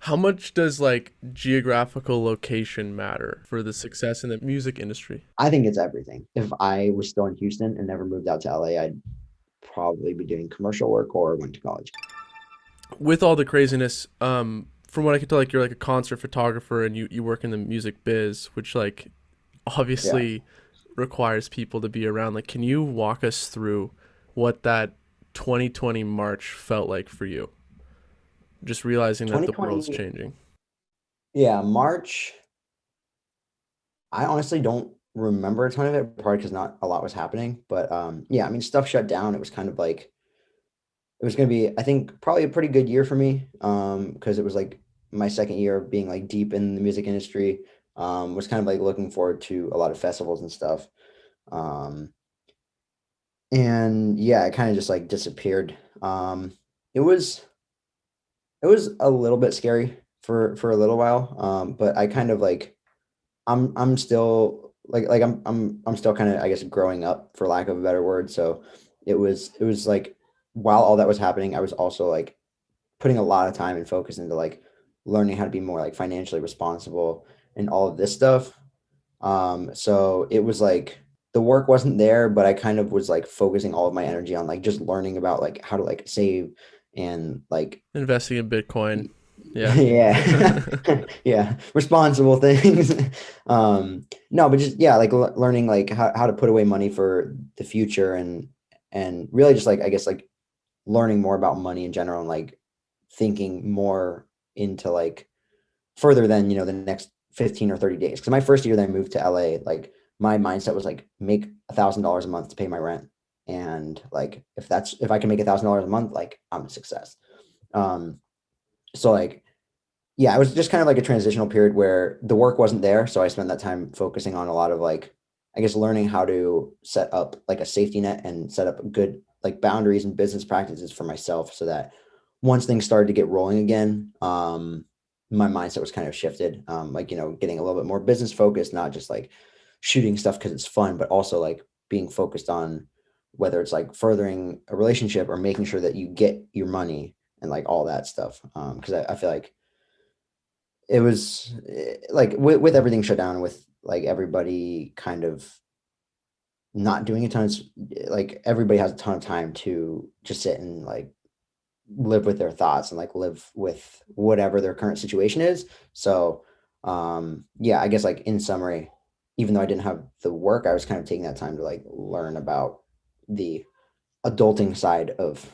How much does like geographical location matter for the success in the music industry? I think it's everything. If I was still in Houston and never moved out to LA, I'd probably be doing commercial work or went to college. With all the craziness, from what I can tell, like you're like a concert photographer and you work in the music biz, which like Yeah. obviously requires people to be around. Like, can you walk us through what that 2020 March felt like for you? Just realizing that the world's 2020, changing. yeah, March. I honestly don't remember a ton of it, probably because not a lot was happening. But yeah, I mean, stuff shut down. It was kind of like it was going to be, I think, probably a pretty good year for me because it was like my second year of being like deep in the music industry. Was kind of like looking forward to a lot of festivals and stuff. Um, and yeah, it kind of just like disappeared. It was it was a little bit scary for a little while, but I kind of like I'm still I'm still kind of I guess growing up for lack of a better word. So it was like while all that was happening, I was also like putting a lot of time and focus into like learning how to be more like financially responsible and all of this stuff. So it was like the work wasn't there, but I kind of was like focusing all of my energy on like just learning about like how to like save and like Investing in Bitcoin. Yeah. yeah. Yeah, responsible things. No, but just yeah, like learning like how to put away money for the future and really just like I guess like learning more about money in general and like thinking more into like further than the next 15 or 30 days. Because my first year that I moved to LA, like my mindset was like make $1,000 a month to pay my rent. And like if I can make $1,000 a month, like I'm a success. Um, so like yeah, it was just kind of like a transitional period where the work wasn't there. So I spent that time focusing on a lot of like, I guess, learning how to set up like a safety net and set up good like boundaries and business practices for myself so that once things started to get rolling again, my mindset was kind of shifted. Like, getting a little bit more business focused, not just like shooting stuff because it's fun, but also like being focused on whether it's like furthering a relationship or making sure that you get your money and like all that stuff. Because I feel like it was like with everything shut down with like everybody kind of not doing a ton of like everybody has a ton of time to just sit and like live with their thoughts and like live with whatever their current situation is. So yeah, I guess like in summary, even though I didn't have the work, I was kind of taking that time to like learn about the adulting side of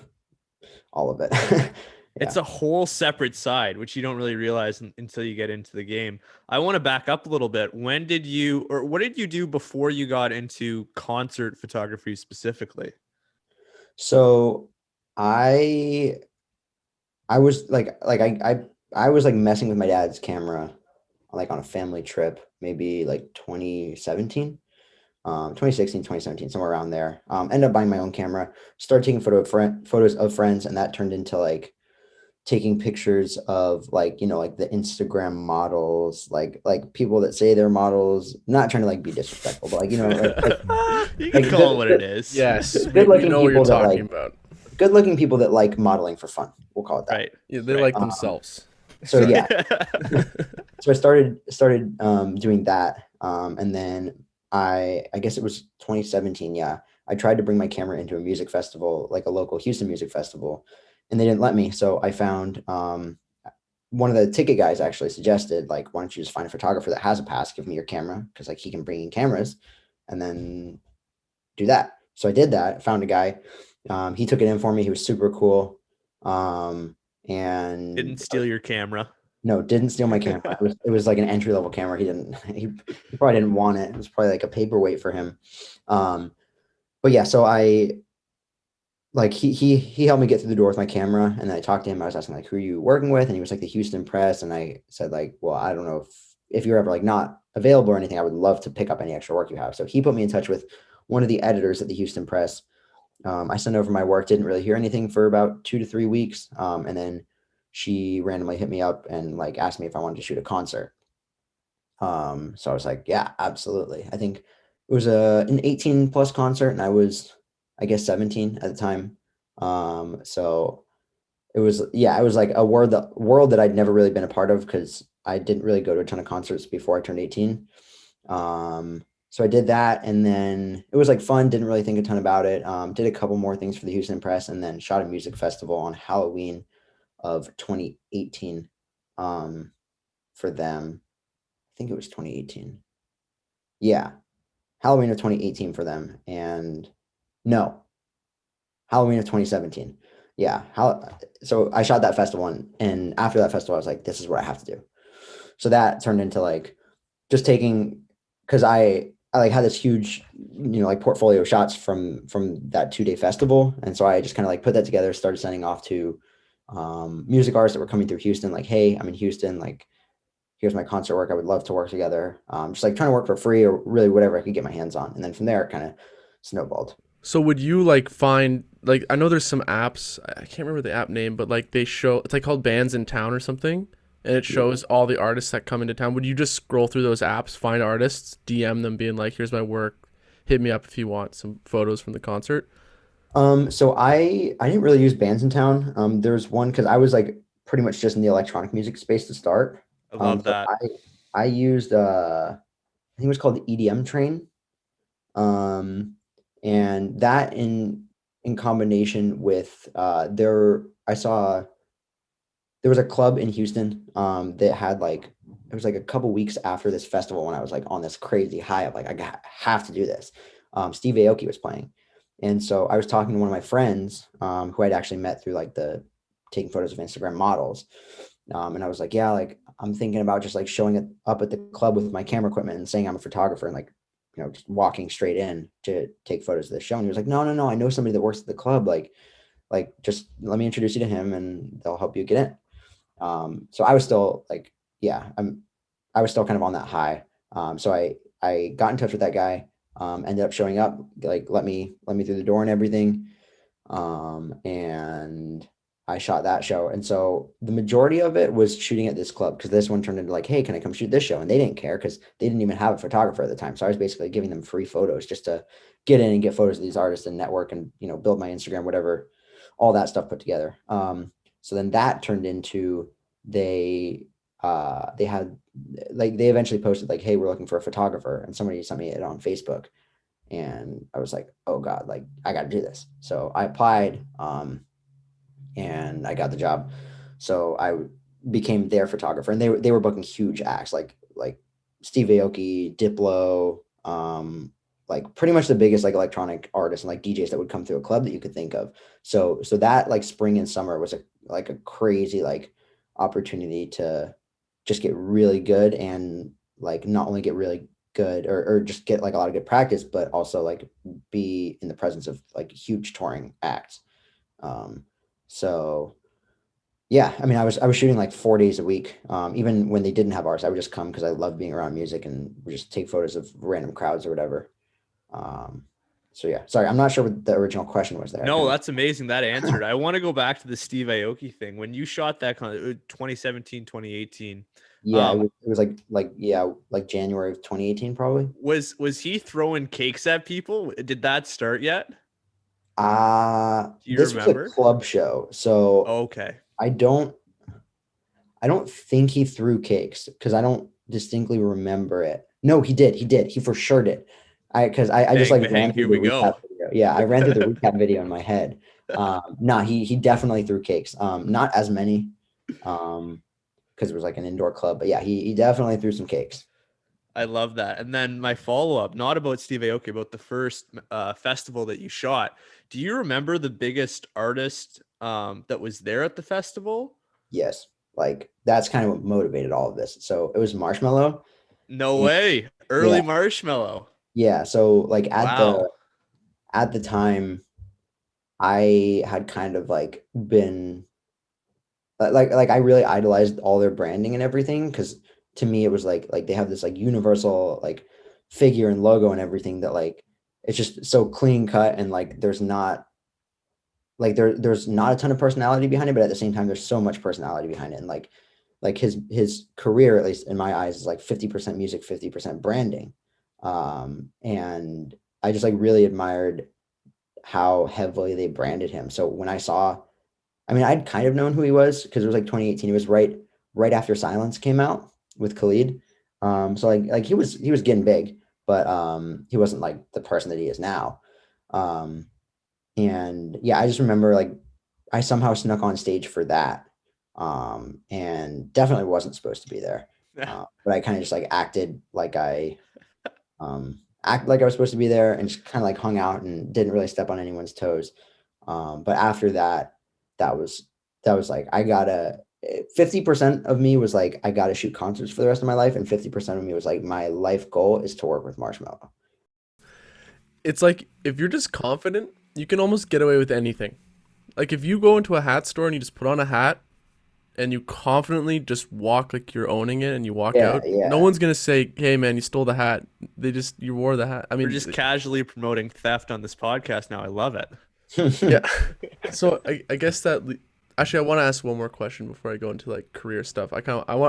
all of it. It's Yeah. a whole separate side, which you don't really realize until you get into the game. I want to back up a little bit. When did you, or what did you do before you got into concert photography specifically? So I I was like I was like messing with my dad's camera like on a family trip, maybe like 2017, 2016, 2017, somewhere around there. Ended up buying my own camera, started taking photos of friends, and that turned into like taking pictures of like, like the Instagram models, like people that say they're models, not trying to like be disrespectful, but like, You can like call it what it is. Yes, good we looking know what you're people that talking like about. good looking people that like modeling for fun. We'll call it that. Right. Yeah, they Right. like themselves. So yeah, Yeah. so I started doing that, and then I guess it was 2017. Yeah, I tried to bring my camera into a music festival, like a local Houston music festival, and they didn't let me. So I found one of the ticket guys actually suggested like, why don't you just find a photographer that has a pass, give me your camera because like he can bring in cameras, and then do that. So I did that. Found a guy. He took it in for me. He was super cool. Didn't And steal your camera. no, didn't steal my camera. It was like an entry level camera. He didn't he probably didn't want it. It was probably like a paperweight for him. Um, but yeah, so I like he helped me get through the door with my camera, and then I talked to him. I was asking like, who are you working with? And he was like the Houston Press, and I said like, well, I don't know if you're ever like not available or anything, I would love to pick up any extra work you have. So he put me in touch with one of the editors at the Houston Press. I sent over my work, didn't really hear anything for about 2 to 3 weeks, and then she randomly hit me up and like asked me if I wanted to shoot a concert. So I was like, yeah, absolutely. I think it was an 18 plus concert, and I was, I guess, 17 at the time. So it was, yeah, it was like a world that I'd never really been a part of because I didn't really go to a ton of concerts before I turned 18. So I did that, and then it was like fun. Didn't really think a ton about it. Did a couple more things for the Houston Press, and then shot a music festival on Halloween of 2018 for them. I think it was 2018. Yeah, Halloween of 2018 for them, and no, Halloween of 2017. Yeah, so I shot that festival, and after that festival, I was like, this is what I have to do. So that turned into like just taking, because I like had this huge, like portfolio of shots from that 2-day festival, and so I just kind of like put that together, started sending off to music artists that were coming through Houston, like, hey, I'm in Houston, like, here's my concert work, I would love to work together. Just like trying to work for free or really whatever I could get my hands on, and then from there it kind of snowballed. So would you like find like I know there's some apps, I can't remember the app name, but like they show it's like called Bands in Town or something, and it Yeah. shows all the artists that come into town. Would you just scroll through those apps, find artists, DM them being like, "Here's my work. Hit me up if you want some photos from the concert." So I didn't really use bands in town. There's one because I was like pretty much just in the electronic music space to start. I love So that. I used I think it was called the EDM train. Um, and that in combination with there I saw there was a club in Houston that had like it was like a couple weeks after this festival when I was like on this crazy high of like have to do this. Steve Aoki was playing, and so I was talking to one of my friends who I'd actually met through like the taking photos of Instagram models, and I was like, yeah, like I'm thinking about just like showing it up at the club with my camera equipment and saying I'm a photographer and like just walking straight in to take photos of the show. And he was like, no, no, no, I know somebody that works at the club, like just let me introduce you to him and they'll help you get in. So I was still like, yeah, I was still kind of on that high. So I got in touch with that guy, ended up showing up, like let me through the door and everything. And I shot that show. And so the majority of it was shooting at this club because this one turned into like, hey, can I come shoot this show? And they didn't care because they didn't even have a photographer at the time. So I was basically giving them free photos just to get in and get photos of these artists and network and build my Instagram, whatever, all that stuff put together. So then that turned into they had like they eventually posted like, hey, we're looking for a photographer, and somebody sent me it on Facebook, and I was like, oh god, like I got to do this. So I applied, and I got the job. So I became their photographer, and they were booking huge acts like Steve Aoki, Diplo, like pretty much the biggest like electronic artists and like DJs that would come through a club that you could think of. So that like spring and summer was a crazy like opportunity to just get really good and like not only get really good or just get like a lot of good practice, but also like be in the presence of like huge touring acts. Um, so yeah, I mean, I was shooting like 4 days a week. Even when they didn't have ours, I would just come because I love being around music and would just take photos of random crowds or whatever. Um, so yeah, sorry, I'm not sure what the original question was there. I No, kind that's amazing. That answered. I want to go back to the Steve Aoki thing. When you shot that kind of 2017, 2018, yeah, it was like yeah, like January of 2018 probably. was he throwing cakes at people? Did that start yet? Do you This was a remember? club show, so Okay. I don't I don't think he threw cakes because I don't distinctly remember it. No, he did. He did. He for sure did. I just Bang like bang. ran through Here the we recap go. video. Yeah, I ran through the recap video in my head. Nah, he definitely threw cakes. Not as many, because it was like an indoor club. But yeah, he definitely threw some cakes. I love that. And then my follow up, not about Steve Aoki, about the first festival that you shot. Do you remember the biggest artist that was there at the festival? Yes, like that's kind of what motivated all of this. So it was Marshmallow. No And way. yeah, Early Marshmallow. yeah. So like Wow. at the time, I had kind of like been like I really idolized all their branding and everything because to me it was like they have this like universal like figure and logo and everything that like it's just so clean cut and like there's not like there's not a ton of personality behind it, but at the same time there's so much personality behind it. And like his career, at least in my eyes, is like 50% music, 50% branding. And I just like really admired how heavily they branded him. So when I mean, I'd kind of known who he was because it was like 2018. It was right after Silence came out with Khalid. So like he was getting big, but he wasn't like the person that he is now. Um, and yeah, I just remember like I somehow snuck on stage for that, and definitely wasn't supposed to be there. But I kind of just like act like I was supposed to be there and just kind of like hung out and didn't really step on anyone's toes. But after that, that was like I gotta 50% of me was like I gotta shoot concerts for the rest of my life, and 50% of me was like my life goal is to work with Marshmello. It's like if you're just confident, you can almost get away with anything. Like if you go into a hat store and you just put on a hat and you confidently just walk like you're owning it and you walk Yeah, out, no yeah. one's gonna say, "Hey man, you stole the hat." You wore the hat. I We're mean, just casually promoting theft on this podcast now. I love it. yeah. So I guess actually I want to ask one more question before I go into like career stuff. I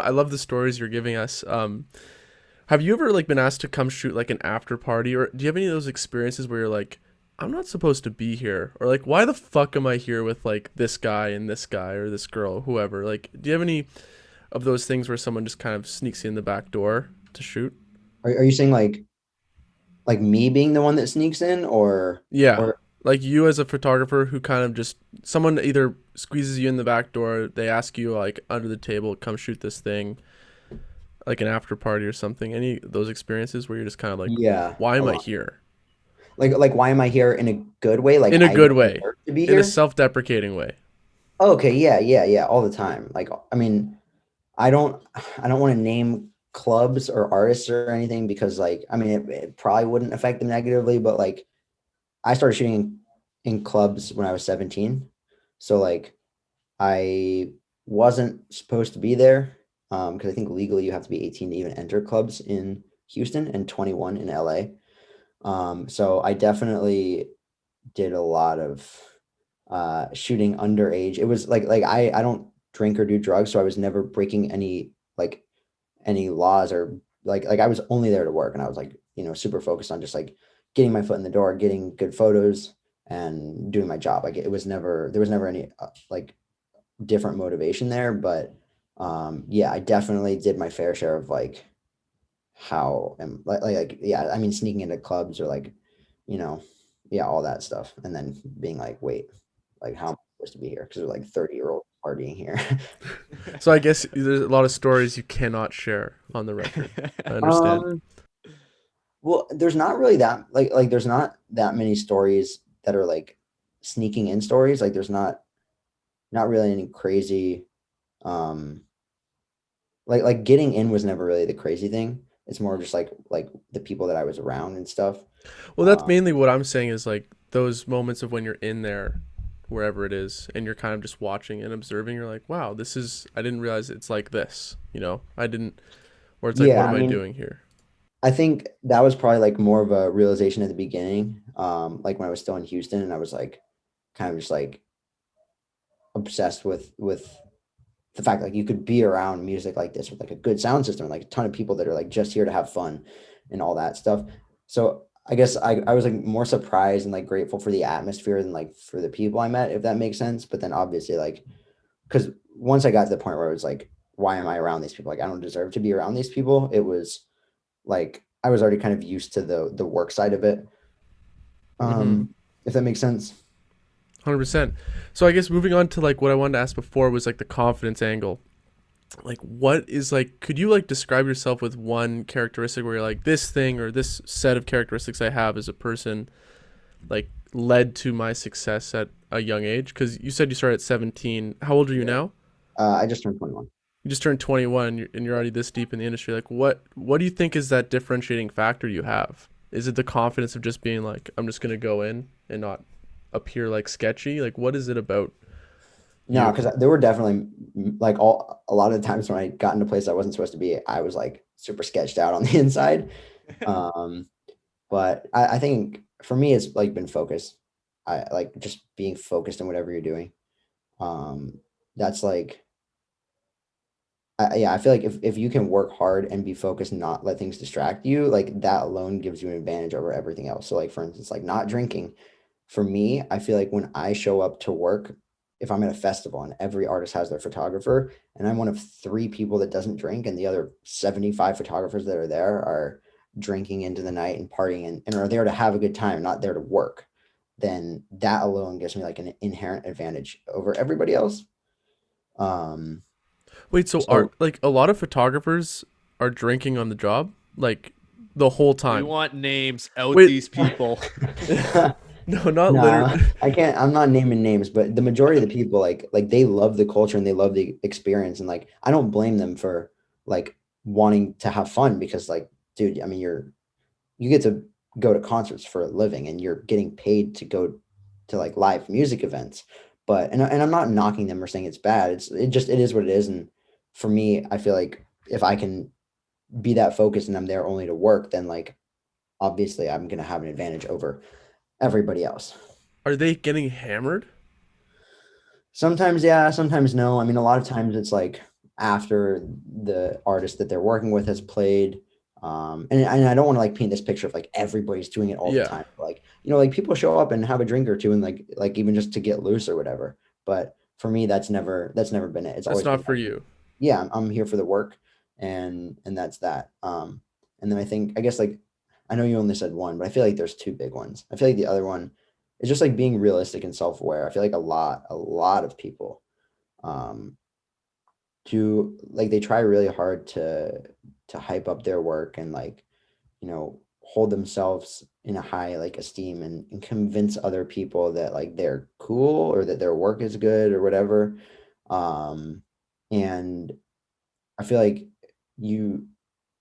love the stories you're giving us. Have you ever like been asked to come shoot like an after party, or do you have any of those experiences where you're like, I'm not supposed to be here, or like why the fuck am I here with like this guy and this guy or this girl, whoever? Like, do you have any of those things where someone just kind of sneaks you in the back door to shoot? Are you saying like me being the one that sneaks in, Yeah. or Like you as a photographer who kind of just someone either squeezes you in the back door, they ask you like under the table, come shoot this thing, like an after party or something. Any of those experiences where you're just kind of like, yeah, why a am I lot. here? Like why am I here in a good way? Like In a I good don't way, deserve to be in a here. self-deprecating way. Okay, yeah, yeah, yeah, all the time. Like I mean, I don't I don't want to name clubs or artists or anything because like I mean it probably wouldn't affect them negatively, but like I started shooting in clubs when I was 17. So like I wasn't supposed to be there because I think legally you have to be 18 to even enter clubs in Houston and 21 in LA. So I definitely did a lot of shooting underage. It was like I don't drink or do drugs, so I was never breaking any laws or like I was only there to work, and I was like super focused on just like getting my foot in the door, getting good photos, and doing my job. Like it was never there was never any like different motivation there, but yeah, I definitely did my fair share of like how and like yeah, I mean sneaking into clubs or like you know yeah all that stuff, and then being like wait like how am I supposed to be here because there's like 30-year-old partying here. So I guess there's a lot of stories you cannot share on the record. I understand. um well there's not really that like there's not that many stories that are like sneaking in stories, like there's not really any crazy um like getting in was never really the crazy thing. It's more just like the people that I was around and stuff. Well, that's uh, mainly what I'm saying is like those moments of when you're in there, wherever it is, and you're kind of just watching and observing. You're like, wow, I didn't realize it's like this. I didn't, or it's like, what yeah, am I I mean doing here? I think that was probably like more of a realization at the beginning, like when I was still in Houston and I was like kind of just like obsessed with the fact like you could be around music like this with like a good sound system, like a ton of people that are like just here to have fun and all that stuff. So I guess I was like more surprised and like grateful for the atmosphere than like for the people I met, if that makes sense. But then obviously like because once I got to the point where I was like, why am I around these people? Like I don't deserve to be around these people. It was like I was already kind of used to the work side of it. Mm-hmm. If that makes sense. 100%. So I guess moving on to like what I wanted to ask before was like the confidence angle. Like what is like could you like describe yourself with one characteristic where you're like this thing or this set of characteristics I have as a person like led to my success at a young age? Because you said you started at 17. How old are you Yeah. now? I just turned 21. You just turned 21 and you're already this deep in the industry. Like what do you think is that differentiating factor you have? Is it the confidence of just being like I'm just gonna go in and not appear like sketchy? Like what is it about No, you? because there were definitely like a lot of the times when I got into places I wasn't supposed to be, I was like super sketched out on the inside. Um, but I think for me, it's like been focus. I like just being focused on whatever you're doing. Um, that's like, yeah, I feel like if you can work hard and be focused, and not let things distract you, like that alone gives you an advantage over everything else. So like for instance, like not drinking. For me, I feel like when I show up to work if I'm at a festival and every artist has their photographer, and I'm one of 3 people that doesn't drink, and the other 75 photographers that are there are drinking into the night and partying and are there to have a good time, not there to work, then that alone gives me like an inherent advantage over everybody else. Um, Wait, so are so like a lot of photographers are drinking on the job, like the whole We time? want names. Out Wait, these people. no, not no, literally. I can't. I'm not naming names, but the majority of the people like they love the culture and they love the experience, and like I don't blame them for like wanting to have fun because like, dude, I mean, you get to go to concerts for a living and you're getting paid to go to like live music events. But and I'm not knocking them or saying it's bad. It is what it is. And for me, I feel like if I can be that focused and I'm there only to work, then like obviously I'm gonna have an advantage over everybody else. Are they getting hammered? Sometimes yeah, sometimes no. I mean, a lot of times it's like after the artist that they're working with has played. And I don't want to like paint this picture of like everybody's doing it all the Yeah, time. Like, like people show up and have a drink or two and like even just to get loose or whatever. But for me, that's never been it. It's that's always been not for like, you. yeah, I'm here for the work and that's that. And then I guess like I know you only said one, but I feel like there's 2 big ones. I feel like the other one is just like being realistic and self-aware. I feel like a lot of people um do like they try really hard to hype up their work and like, hold themselves in a high like esteem and convince other people that like they're cool or that their work is good or whatever. Um and I feel like you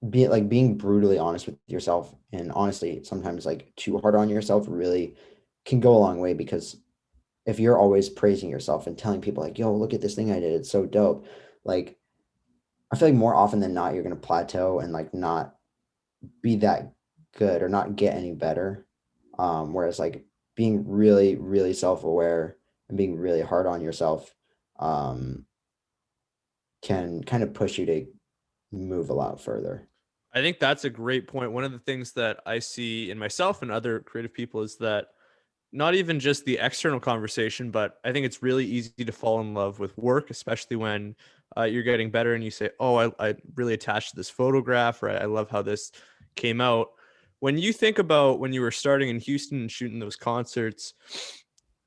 being brutally honest with yourself and honestly sometimes like too hard on yourself really can go a long way because if you're always praising yourself and telling people like, yo, look at this thing I did, it's so dope. Like I feel like more often than not you're going to plateau and like not be that good or not get any better. Whereas like being really really self-aware and being really hard on yourself um can kind of push you to move a lot further. I think that's a great point. One of the things that I see in myself and other creative people is that not even just the external conversation, but I think it's really easy to fall in love with work, especially when you're getting better and you say, "Oh, I really attached to this photograph," or "I love how this came out." When you think about when you were starting in Houston and shooting those concerts,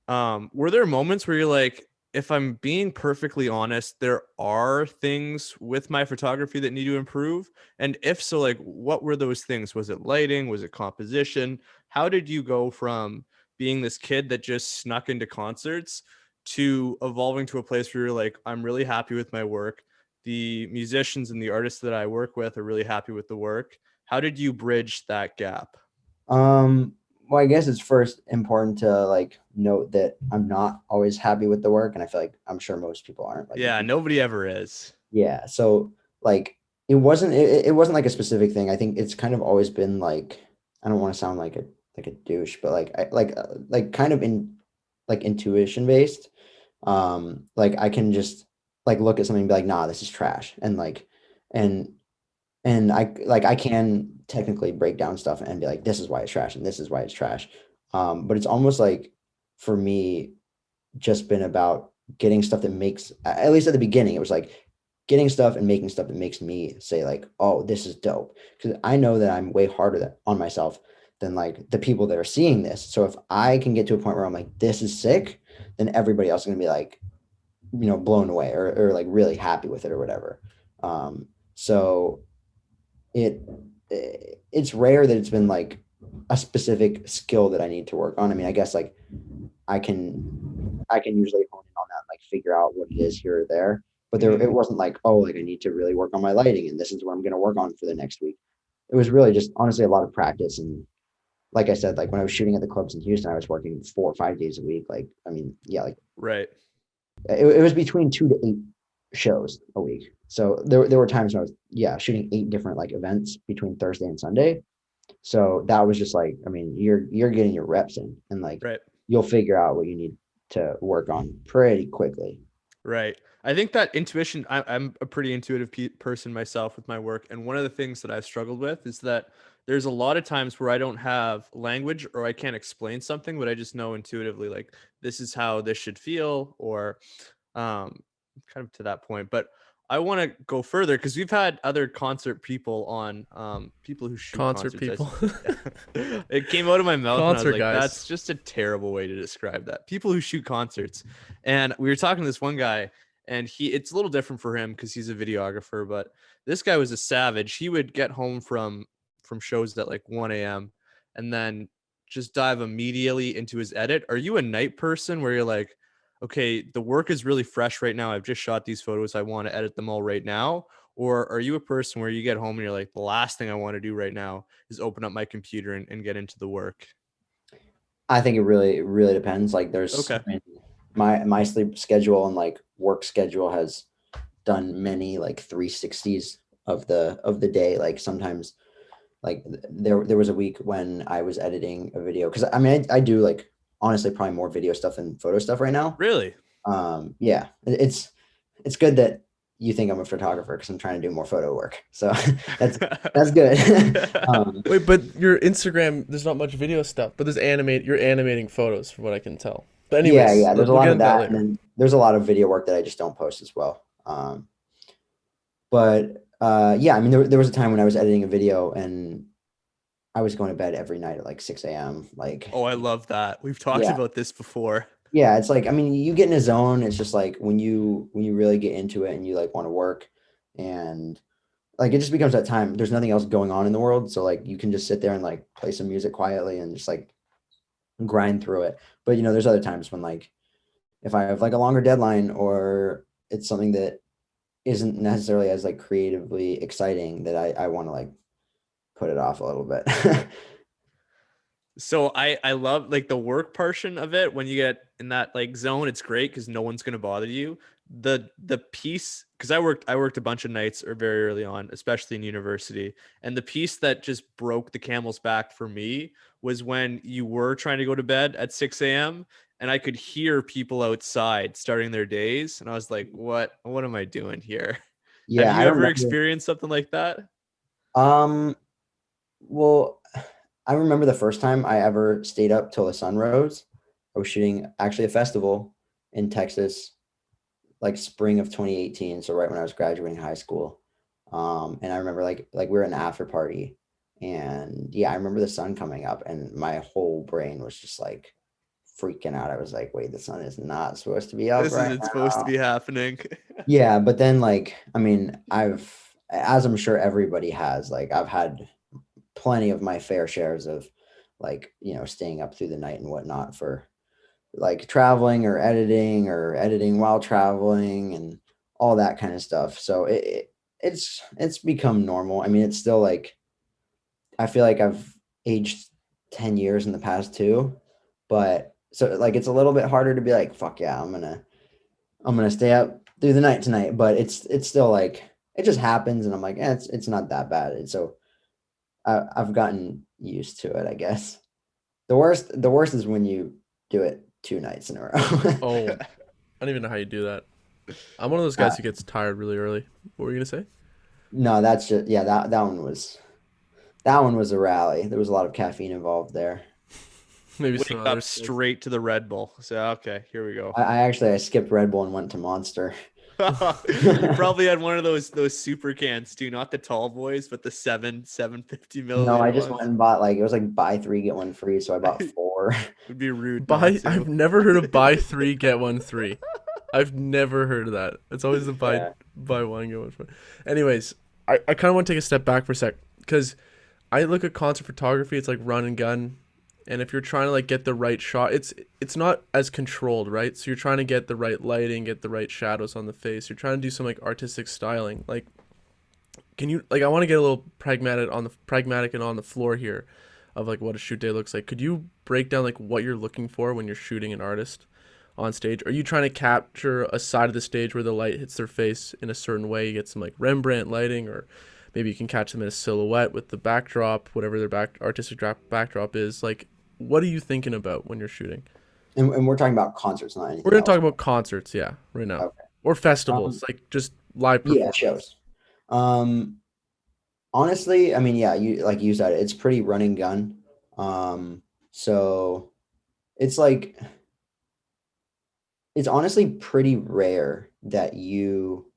were there moments where you're like, if I'm being perfectly honest, there are things with my photography that need to improve? And if so, like, what were those things? Was it lighting? Was it composition? How did you go from being this kid that just snuck into concerts to evolving to a place where you're like, I'm really happy with my work. The musicians and the artists that I work with are really happy with the work. How did you bridge that gap? Well, I guess it's first important to like note that I'm not always happy with the work, and I feel like I'm sure most people aren't. Like, Yeah, nobody ever is. yeah, so like it wasn't like a specific thing. I think it's kind of always been like I don't want to sound like a douche, but like kind of in like intuition based. Like I can just like look at something and be like, nah, this is trash, and I can technically break down stuff and be like, this is why it's trash and this is why it's trash. But it's almost like for me, just been about getting stuff that makes at least at the beginning, it was like getting stuff and making stuff that makes me say like, oh, this is dope. Because I know that I'm way harder on myself than like the people that are seeing this. So if I can get to a point where I'm like, this is sick, then everybody else is gonna be like, blown away or like really happy with it or whatever. So it it's rare that it's been like a specific skill that I need to work on. I mean, I guess like I can usually hone in on that, like figure out what it is here or there. But Mhm. it wasn't like, oh, like I need to really work on my lighting and this is what I'm gonna work on for the next week. It was really just honestly a lot of practice and like I said, like when I was shooting at the clubs in Houston, I was working 4 or 5 days a week. Like, I mean, yeah, like Right. it was between 2 to 8 shows a week. So there were times when I was, yeah, shooting 8 different like events between Thursday and Sunday. So that was just like, I mean, you're getting your reps in and like Right. you'll figure out what you need to work on pretty quickly. Right. I think that intuition, I'm a pretty intuitive person myself with my work. And one of the things that I've struggled with is that there's a lot of times where I don't have language or I can't explain something, but I just know intuitively, like, this is how this should feel, or um, kind of to that point. But I want to go further because we've had other concert people on, people who shoot Concert concerts. people. It came out of my mouth and I was Concert like, guys. that's just a terrible way to describe that. People who shoot concerts. And we were talking to this one guy, and it's a little different for him because he's a videographer, but this guy was a savage. He would get home from shows at like 1 a.m. and then just dive immediately into his edit. Are you a night person where you're like, okay, the work is really fresh right now, I've just shot these photos, I want to edit them all right now? Or are you a person where you get home and you're like, the last thing I want to do right now is open up my computer and get into the work? I think it really depends. Like there's, Okay. I mean, my sleep schedule and like work schedule has done many like 360s of the day. Like sometimes like there was a week when I was editing a video, because I mean I do like honestly probably more video stuff than photo stuff right now. Really? Yeah, it's good that you think I'm a photographer because I'm trying to do more photo work. So that's good. Wait, but your Instagram, there's not much video stuff, but you're animating photos from what I can tell. But anyways, yeah, there's a we'll lot get of into that, later. and then there's a lot of video work that I just don't post as well. But yeah, I mean there was a time when I was editing a video and I was going to bed every night at like 6 a.m. Like, Oh, I love that. We've talked yeah, about this before. yeah, it's like, I mean, you get in a zone. It's just like when you really get into it and you like want to work, and like it just becomes that time. There's nothing else going on in the world, so like you can just sit there and like play some music quietly and just like grind through it. But you know, there's other times when like if I have like a longer deadline or it's something that isn't necessarily as like creatively exciting, that I want to like put it off a little bit. So I love like the work portion of it. When you get in that like zone, it's great because no one's gonna bother you. The piece, because I worked a bunch of nights or very early on, especially in university. And the piece that just broke the camel's back for me was when you were trying to go to bed at 6 a.m. and I could hear people outside starting their days. And I was like, what am I doing here? Have Yeah, I you ever remember. experienced something like that? Um, well, I remember the first time I ever stayed up till the sun rose. I was shooting actually a festival in Texas, like spring of 2018. So right when I was graduating high school. And I remember like we were in an after party, and yeah, I remember the sun coming up and my whole brain was just like freaking out. I was like, wait, the sun is not supposed to be up This right isn't supposed to now. be happening. Yeah, but then like, I mean, as I'm sure everybody has, like I've had plenty of my fair shares of like, you know, staying up through the night and whatnot for like traveling or editing while traveling and all that kind of stuff. So it's become normal. I mean, it's still like, I feel like I've aged 10 years in the past too, but so like it's a little bit harder to be like, fuck yeah, I'm gonna stay up through the night tonight. But it's still like it just happens, and I'm like, it's not that bad. And so I've gotten used to it, I guess. The worst is when you do it 2 nights in a row. Oh, I don't even know how you do that. I'm one of those Uh, guys who gets tired really early. What were you gonna say? no, that's just, yeah, that one was a rally. There was a lot of caffeine involved there. Maybe some Wake up others. straight to the Red Bull. So okay, here we go. I skipped Red Bull and went to Monster. You probably had one of those super cans too, not the tall boys, but the 750 No, I milliliter just went ones. and bought, like, it was like buy three get one free, so I bought four. Would be rude not Buy. to. I've never heard of buy three get one free. I've never heard of that. It's always the Yeah. buy one get one free. Anyways, I kind of want to take a step back for a sec because I look at concert photography. It's like run and gun, and if you're trying to like get the right shot, it's not as controlled, right? So you're trying to get the right lighting, get the right shadows on the face. You're trying to do some like artistic styling. Like, can you like? I want to get a little pragmatic and on the floor here, of like what a shoot day looks like. Could you break down like what you're looking for when you're shooting an artist on stage? Are you trying to capture a side of the stage where the light hits their face in a certain way? You get some like Rembrandt lighting, or maybe you can catch them in a silhouette with the backdrop, whatever their backdrop is. Like, what are you thinking about when you're shooting? And we're talking about concerts, not We're anything gonna else. talk about concerts, yeah, right now. Okay. Or Um, festivals, like just live yeah, performance. shows. Um, Honestly, I mean, yeah, you said, it's pretty run and gun. So it's like it's honestly pretty rare that you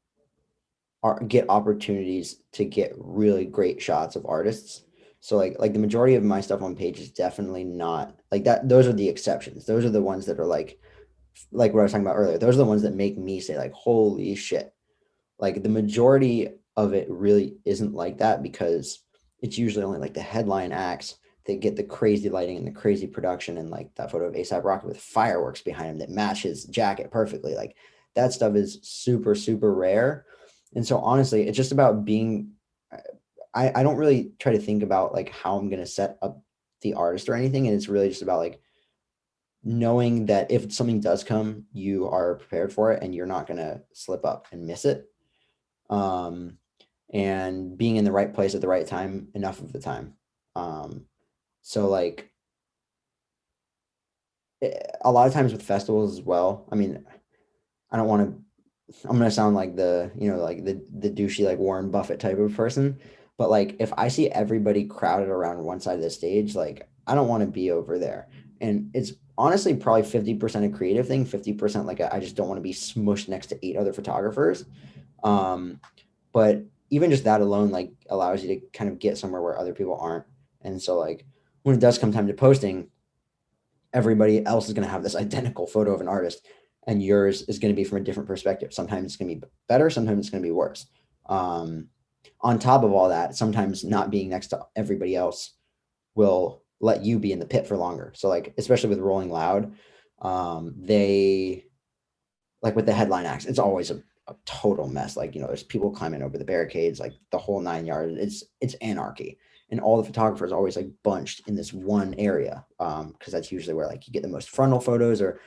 get opportunities to get really great shots of artists. So like the majority of my stuff on page is definitely not like that. Those are the exceptions. Those are the ones that are like what I was talking about earlier. Those are the ones that make me say like, holy shit. Like the majority of it really isn't like that because it's usually only like the headline acts that get the crazy lighting and the crazy production, and like that photo of ASAP Rocky with fireworks behind him that match his jacket perfectly. Like that stuff is super, super rare. And so honestly, it's just about being I don't really try to think about like how I'm gonna set up the artist or anything. And it's really just about like knowing that if something does come, you are prepared for it and you're not gonna slip up and miss it. Um, and being in the right place at the right time enough of the time. Um, so like a lot of times with festivals as well. I mean, I don't want to. I'm gonna sound like the like the douchey like Warren Buffett type of person, but like if I see everybody crowded around one side of the stage, like I don't want to be over there. And it's honestly probably 50% a creative thing, 50% like I just don't want to be smushed next to 8 other photographers. Um, but even just that alone like allows you to kind of get somewhere where other people aren't. And so like when it does come time to posting, everybody else is going to have this identical photo of an artist, and yours is going to be from a different perspective. Sometimes it's going to be better, sometimes it's going to be worse. um, on top of all that, sometimes not being next to everybody else will let you be in the pit for longer. So like especially with Rolling Loud, they like with the headline acts, it's always a total mess. Like, there's people climbing over the barricades, like the whole 9 yards. It's anarchy. And all the photographers are always like bunched in this one area. Because that's usually where like you get the most frontal photos or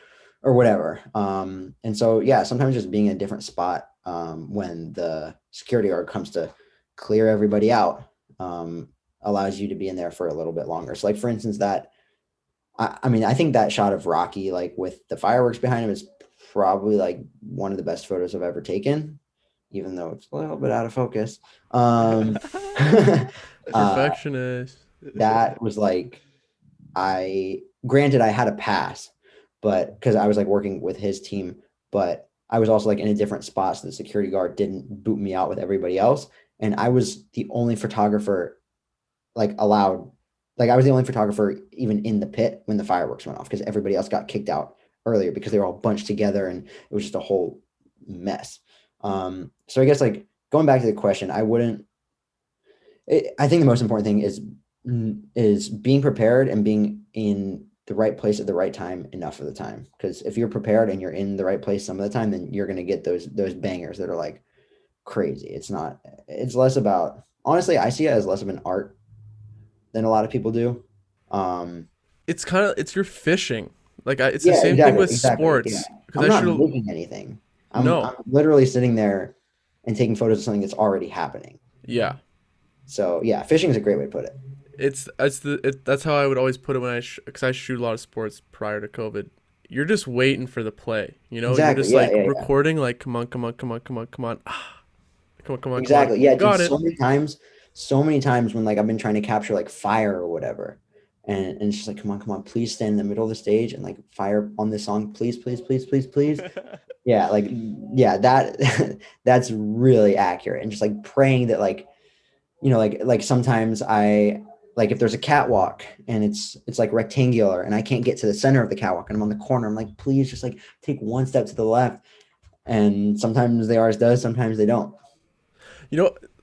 whatever. And so yeah, sometimes just being in a different spot when the security guard comes to clear everybody out allows you to be in there for a little bit longer. So like for instance, that I mean, I think that shot of Rocky, like with the fireworks behind him, is probably like one of the best photos I've ever taken, even though it's a little bit out of focus. Uh, Perfectionist. that was like, granted, I had a pass, but because I was like working with his team, but I was also like in a different spot. So the security guard didn't boot me out with everybody else. And I was the only photographer like allowed, like I was the only photographer even in the pit when the fireworks went off because everybody else got kicked out earlier because they were all bunched together and it was just a whole mess. So I guess like going back to the question, I think the most important thing is being prepared and being in the right place at the right time enough of the time. Because if you're prepared and you're in the right place some of the time, then you're gonna get those bangers that are like crazy. It's less about, honestly, I see it as less of an art than a lot of people do. Um, It's your fishing. Like it's the yeah, same thing exactly, with exactly. Yeah, sports because I'm I not should making anything. I'm no. literally sitting there and taking photos of something that's already happening. Yeah. So yeah, fishing is a great way to put it. That's how I would always put it when because I shoot a lot of sports prior to COVID. You're just waiting for the play, You're Exactly. just Yeah, like yeah, yeah. recording, like come on, come on, come on, come on, come on, come on, come on, come on. Exactly. Yeah, dude. Got it. So many times when like I've been trying to capture like fire or whatever, and it's just like, come on, please stand in the middle of the stage and like fire on this song, please, please, please, please, please. Yeah, like yeah, that that's really accurate. And just like praying that like like sometimes I like if there's a catwalk and it's like rectangular and I can't get to the center of the catwalk and I'm on the corner, I'm like, please just like take one step to the left. And sometimes the artist does, sometimes they don't.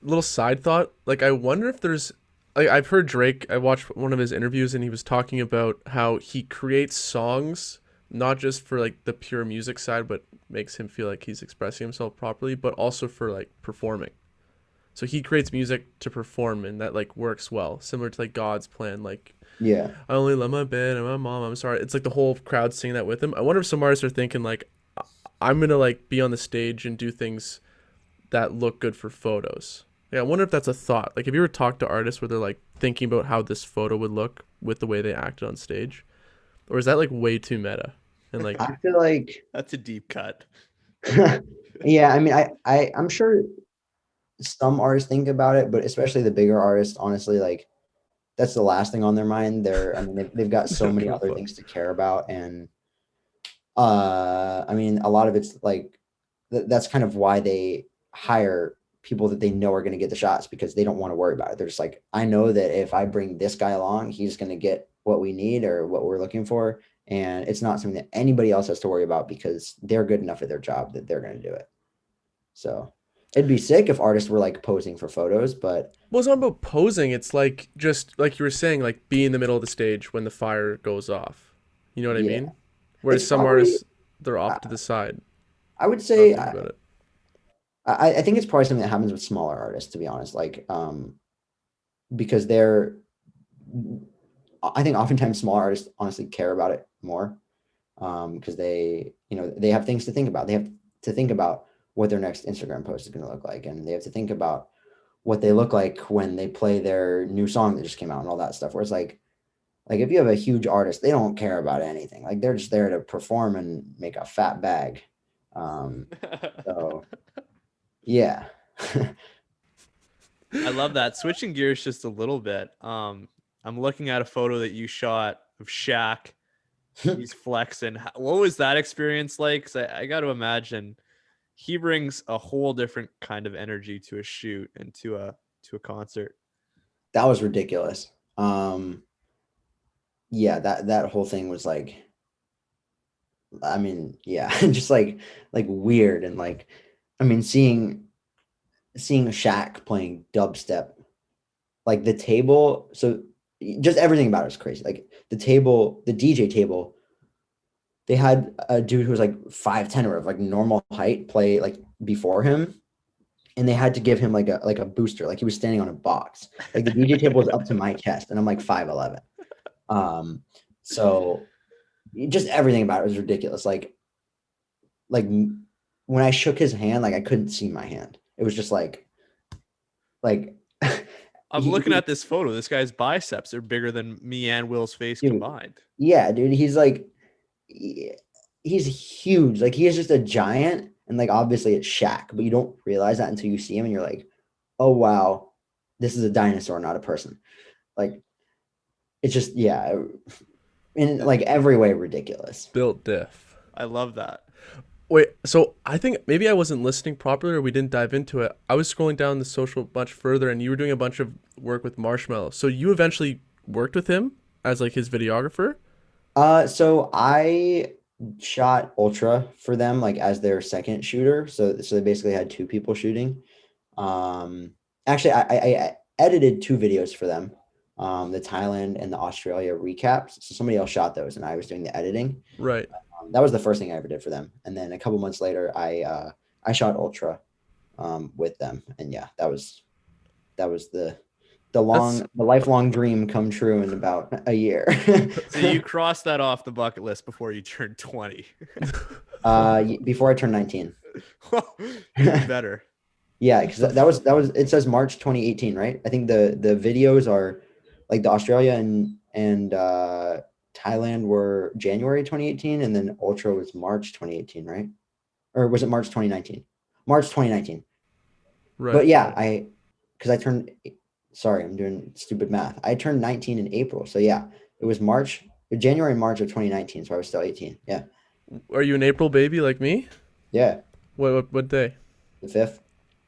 Little side thought. Like I wonder if there's like I've heard Drake. I watched one of his interviews and he was talking about how he creates songs not just for like the pure music side, but makes him feel like he's expressing himself properly, but also for like performing. So he creates music to perform, and that like works well, similar to like God's plan. Like Yeah. I only love my bed and my mom. I'm sorry. It's like the whole crowd singing that with him. I wonder if some artists are thinking like, I'm gonna like be on the stage and do things that look good for photos. Yeah, I wonder if that's a thought. Like, have you ever talked to artists where they're like thinking about how this photo would look with the way they acted on stage, or is that like way too meta? And like, I feel like That's a deep cut. Yeah, I mean, I'm sure some artists think about it, but especially the bigger artists, honestly, like that's the last thing on their mind. I mean, they've got They so don't many give a other fuck. things to care about, and I mean, a lot of it's like that's kind of why they hire people that they know are going to get the shots because they don't want to worry about it. They're just like, I know that if I bring this guy along, he's going to get what we need or what we're looking for, and it's not something that anybody else has to worry about because they're good enough at their job that they're going to do it. So it'd be sick if artists were like posing for photos, but Well, it's not about posing. It's like just like you were saying, like be in the middle of the stage when the fire goes off. You know what I yeah, mean? it's Whereas some probably artists, they're I, off to the side, I would not say thinking about it. I think it's probably something that happens with smaller artists, to be honest. Like because they're I think oftentimes smaller artists honestly care about it more because they they have things to think about. They have to think about what their next Instagram post is going to look like, and they have to think about what they look like when they play their new song that just came out and all that stuff. Where it's like if you have a huge artist, they don't care about anything. Like they're just there to perform and make a fat bag. Um, so yeah. I love that. Switching gears just a little bit. I'm looking at a photo that you shot of Shaq. He's flexing. What was that experience like? 'Cause I got to imagine he brings a whole different kind of energy to a shoot and to a concert. That was ridiculous. Yeah, that whole thing was like, I mean, yeah, just like weird and like, I mean, seeing Shaq playing dubstep, like the table, so just everything about it was crazy. Like the table, the DJ table, they had a dude who was like 5'10" or of like normal height play like before him, and they had to give him like a booster, like he was standing on a box. Like the DJ table was up to my chest, and I'm like 5'11". So just everything about it was ridiculous. Like when I shook his hand, like I couldn't see my hand. It was just like I'm looking he at this photo. This guy's biceps are bigger than me and Will's face dude, combined. yeah, dude, he's like he's huge. Like he is just a giant, and like obviously it's Shaq, but you don't realize that until you see him, and you're like, oh wow, this is a dinosaur, not a person. Like it's just yeah, in like every way ridiculous. Built diff. I love that. Wait, so I think maybe I wasn't listening properly or we didn't dive into it. I was scrolling down the social much further and you were doing a bunch of work with Marshmallow. So you eventually worked with him as like his videographer? So I shot Ultra for them like as their second shooter. So they basically had two people shooting. Um, actually, I edited two videos for them, the Thailand and the Australia recaps. So somebody else shot those, and I was doing the editing. Right. That was the first thing I ever did for them. And then a couple months later, I shot Ultra with them, and yeah, that was That's the lifelong dream come true in about a year. So you crossed that off the bucket list before you turned 20. Before I turned 19. Even better. Yeah, because that was it says March 2018, right? I think the videos are like the Australia and Thailand were January 2018, and then Ultra was March 2018, right? Or was it March 2019? March 2019. right. But yeah, because I turned sorry, I'm doing stupid math. I turned 19 in April. So yeah, it was January and March of 2019, so I was still 18. Yeah. Are you an April baby like me? Yeah, What day? the 5th.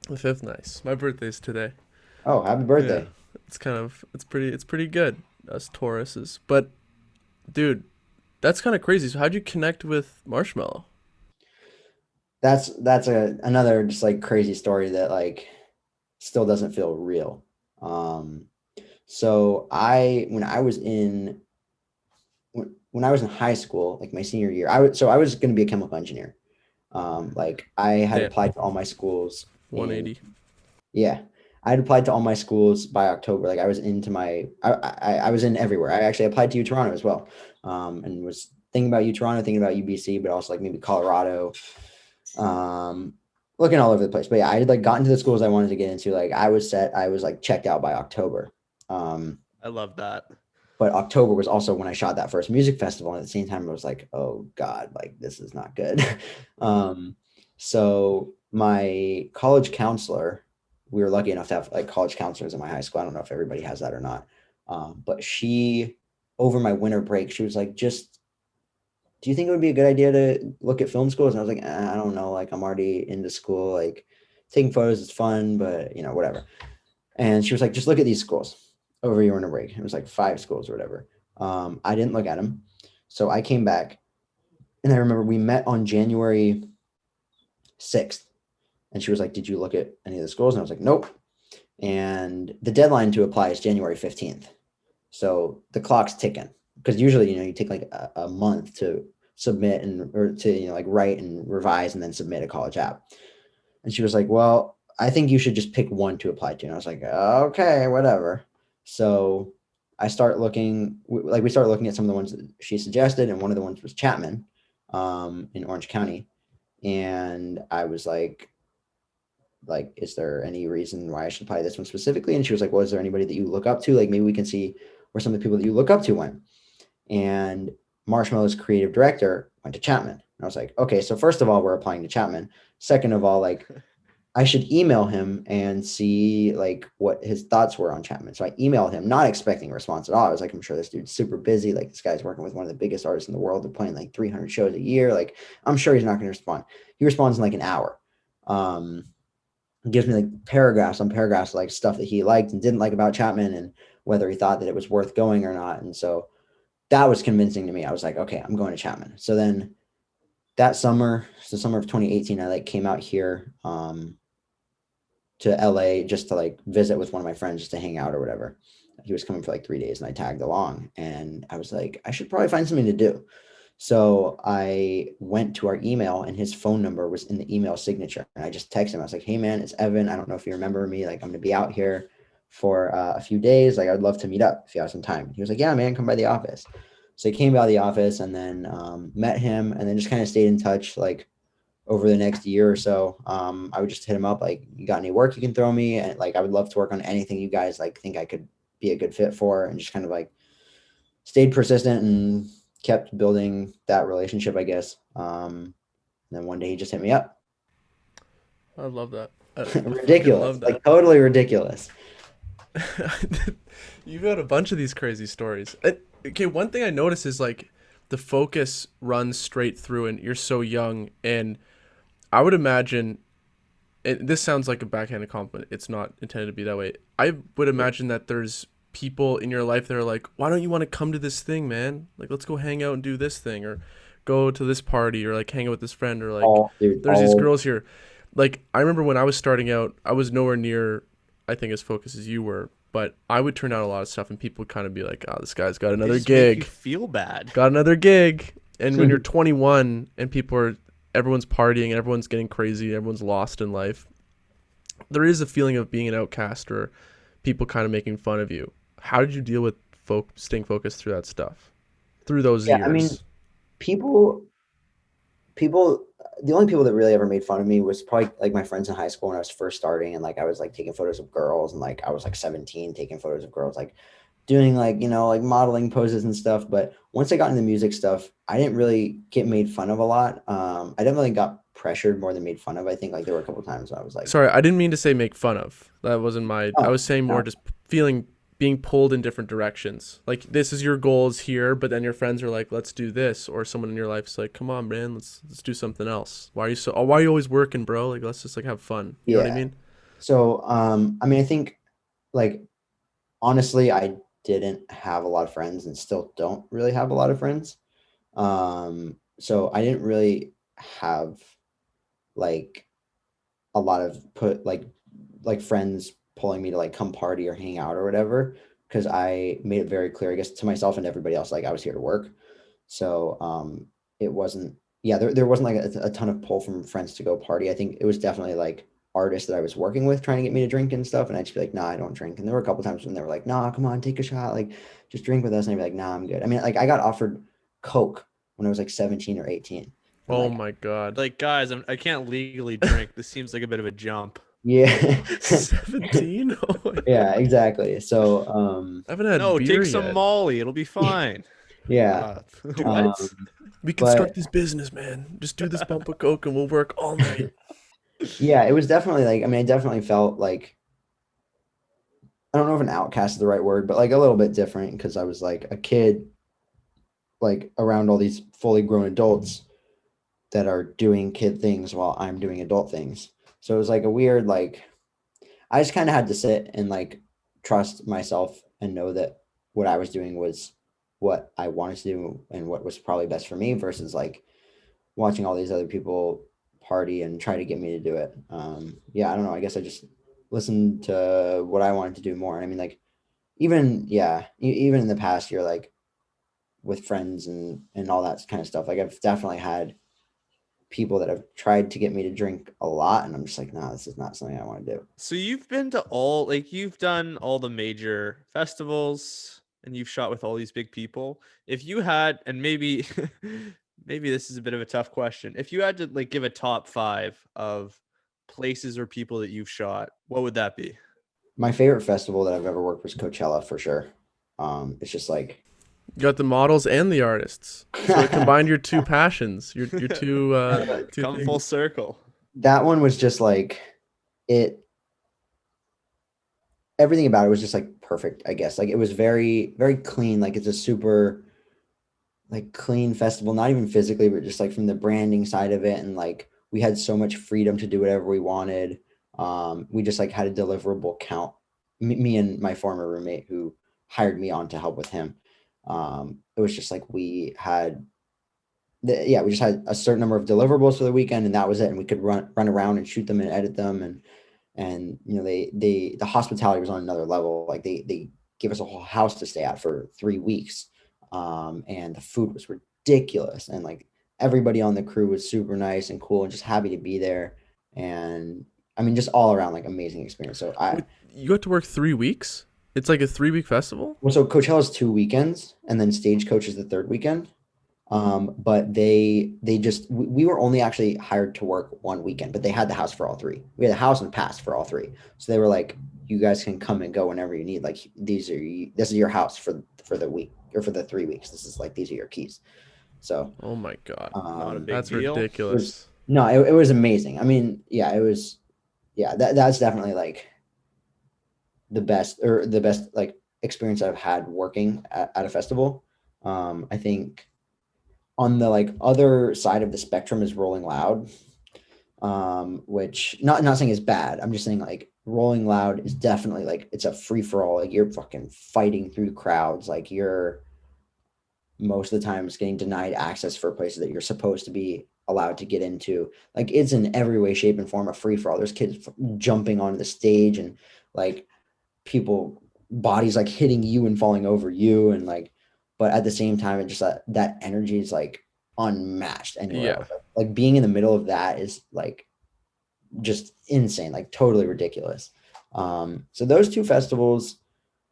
The 5th, nice. My birthday's today. Oh, happy Yeah. birthday. It's pretty good, us Tauruses. But dude, that's kind of crazy. So how'd you connect with Marshmallow? That's another just like crazy story that like still doesn't feel real. Um, so when I was in high school, like my senior year, I was going to be a chemical engineer. Like I had Damn, applied to all my schools in 180. yeah, I had applied to all my schools by October. Like I was into I was in everywhere. I actually applied to U Toronto as well, and was thinking about U Toronto, thinking about UBC, but also like maybe Colorado, um, looking all over the place. But yeah, I had like gotten to the schools I wanted to get into. Like I was set. I was like checked out by October. Um, I love that. but October was also when I shot that first music festival. And at the same time, I was like, oh God, like this is not good. um, So my college counselor, we were lucky enough to have like college counselors in my high school. I don't know if everybody has that or not. But she, over my winter break, she was like, just, do you think it would be a good idea to look at film schools? And I was like, I don't know. Like, I'm already into school. Like, taking photos is fun, but whatever. And she was like, just look at these schools over your winter break. It was like 5 schools or whatever. I didn't look at them. So I came back, and I remember we met on January 6th. And she was like, did you look at any of the schools? And I was like, nope. And the deadline to apply is January 15th. So the clock's ticking, because usually, you take like a month to submit or to, like write and revise and then submit a college app. And she was like, well, I think you should just pick one to apply to. And I was like, okay, whatever. So I start looking, we started looking at some of the ones that she suggested. And one of the ones was Chapman in Orange County. And I was like, is there any reason why I should apply this one specifically? And she was like, well, is there anybody that you look up to? Like, maybe we can see where some of the people that you look up to went. And Marshmallow's creative director went to Chapman. And I was like, okay, so first of all, we're applying to Chapman. Second of all, like, I should email him and see like what his thoughts were on Chapman. So I emailed him, not expecting a response at all. I was like, I'm sure this dude's super busy. Like, this guy's working with one of the biggest artists in the world. They're playing like 300 shows a year. Like, I'm sure he's not going to respond. He responds in like an hour. Gives me like paragraphs on paragraphs, like stuff that he liked and didn't like about Chapman and whether he thought that it was worth going or not. And so that was convincing to me. I was like, okay, I'm going to Chapman. So then that summer, the summer of 2018, I like came out here to LA just to like visit with one of my friends, just to hang out or whatever. He was coming for like 3 days and I tagged along, and I was like, I should probably find something to do. So I went to our email, and his phone number was in the email signature. And I just texted him. I was like, hey man, it's Evan. I don't know if you remember me. Like, I'm going to be out here for a few days. Like, I'd love to meet up if you have some time. He was like, yeah, man, come by the office. So I came by the office and then met him, and then just kind of stayed in touch like over the next year or so. I would just hit him up, like, you got any work you can throw me? And like, I would love to work on anything you guys like think I could be a good fit for, and just kind of like stayed persistent and kept building that relationship, I guess. And then one day he just hit me up. I love that. I fucking Ridiculous. love Like, that. totally ridiculous. You've got a bunch of these crazy stories. Okay, one thing I notice is like the focus runs straight through, and you're so young. And I would imagine, this sounds like a backhanded compliment. It's not intended to be that way. I would imagine that there's people in your life that are like, why don't you want to come to this thing, man? Like, let's go hang out and do this thing, or go to this party, or like hang out with this friend, or like, there's these girls here. Like, I remember when I was starting out, I was nowhere near, I think, as focused as you were, but I would turn out a lot of stuff, and people would kind of be like, oh, this guy's got They another just make you gig. feel bad. Got another gig. And when you're 21 and everyone's partying and everyone's getting crazy, everyone's lost in life, there is a feeling of being an outcast or people kind of making fun of you. How did you deal with staying focused through that stuff, through those Yeah, years? I mean, people, the only people that really ever made fun of me was probably like my friends in high school when I was first starting, and like I was like taking photos of girls, and like I was like 17 taking photos of girls, like doing like like modeling poses and stuff. But once I got into music stuff, I didn't really get made fun of a lot. I definitely got pressured more than made fun of. I think like there were a couple times I was like, Sorry, I didn't mean to say make fun of. That wasn't my. I oh was saying more no, just being pulled in different directions. Like, this is your goals here, but then your friends are like, let's do this, or someone in your life's like, come on, man, let's do something else. Why are you always working, bro? Like, let's just like have fun. You know what I yeah. mean? So I mean, I think like honestly, I didn't have a lot of friends and still don't really have a lot of friends. So I didn't really have like a lot of friends pulling me to like come party or hang out or whatever, because I made it very clear, I guess, to myself and everybody else, like I was here to work. So it wasn't, yeah, there wasn't like a ton of pull from friends to go party. I think it was definitely like artists that I was working with trying to get me to drink and stuff, and I'd just be like, nah, I don't drink. And there were a couple times when they were like, nah, come on, take a shot, like just drink with us, and I'd be like, nah, I'm good. I mean, like I got offered Coke when I was like 17 or 18, and Oh like, my god. Like, guys, I can't legally drink. This seems like a bit of a jump. yeah. 17? Oh my Yeah, god. exactly. So I haven't had No, beer take some yet. Molly. It'll be fine. Yeah. Dude, What? we can start But this business, man. Just do this bump of coke and we'll work all night. yeah, it was definitely like, I mean, I definitely felt like, I don't know if an outcast is the right word, but like a little bit different because I was like a kid, like around all these fully grown adults that are doing kid things while I'm doing adult things. So it was like a weird, like, I just kind of had to sit and like trust myself and know that what I was doing was what I wanted to do and what was probably best for me versus like watching all these other people party and try to get me to do it. Yeah, I don't know. I guess I just listened to what I wanted to do more. And I mean, like, even, yeah, even in the past year, like with friends and all that kind of stuff, like I've definitely had people that have tried to get me to drink a lot. And I'm just like, no, this is not something I want to do. So you've been to all, like, you've done all the major festivals and you've shot with all these big people. If you had, and maybe maybe this is a bit of a tough question. If you had to like give a top 5 of places or people that you've shot, what would that be? My favorite festival that I've ever worked was Coachella for sure. It's just like, You got the models and the artists. So it combined your two passions, your two two Come things. full circle. that one was just like, it, everything about it was just like perfect, I guess. Like it was very, very clean. Like it's a super like clean festival, not even physically, but just like from the branding side of it. And like we had so much freedom to do whatever we wanted. We just like had a deliverable count. Me and my former roommate who hired me on to help with him. It was just like we had yeah, we just had a certain number of deliverables for the weekend and that was it. And we could run around and shoot them and edit them. And you know, the hospitality was on another level. Like they gave us a whole house to stay at for 3 weeks. And the food was ridiculous. And like everybody on the crew was super nice and cool and just happy to be there. And I mean, just all around like amazing experience. So Wait, you got to work 3 weeks? It's like a 3 week festival? well, so Coachella's 2 weekends and then Stagecoach is the third weekend. But they just we were only actually hired to work one weekend, but they had the house for all three. We had a house and pass for all three. So they were like, you guys can come and go whenever you need. Like this is your house for the week or for the 3 weeks. This is like these are your keys. So Oh my God. Not a big That's deal. ridiculous. no, it was amazing. I mean, yeah, it was yeah, that's definitely like the best like experience I've had working at a festival. I think on the like other side of the spectrum is Rolling Loud, which not saying is bad. I'm just saying like Rolling Loud is definitely like it's a free for all. Like you're fucking fighting through crowds. Like you're most of the time getting denied access for places that you're supposed to be allowed to get into. Like it's in every way, shape, and form a free for all. There's kids jumping onto the stage and like people bodies like hitting you and falling over you and like but at the same time it just that energy is like unmatched anywhere Yeah. else. Like being in the middle of that is like just insane, like totally ridiculous. So those two festivals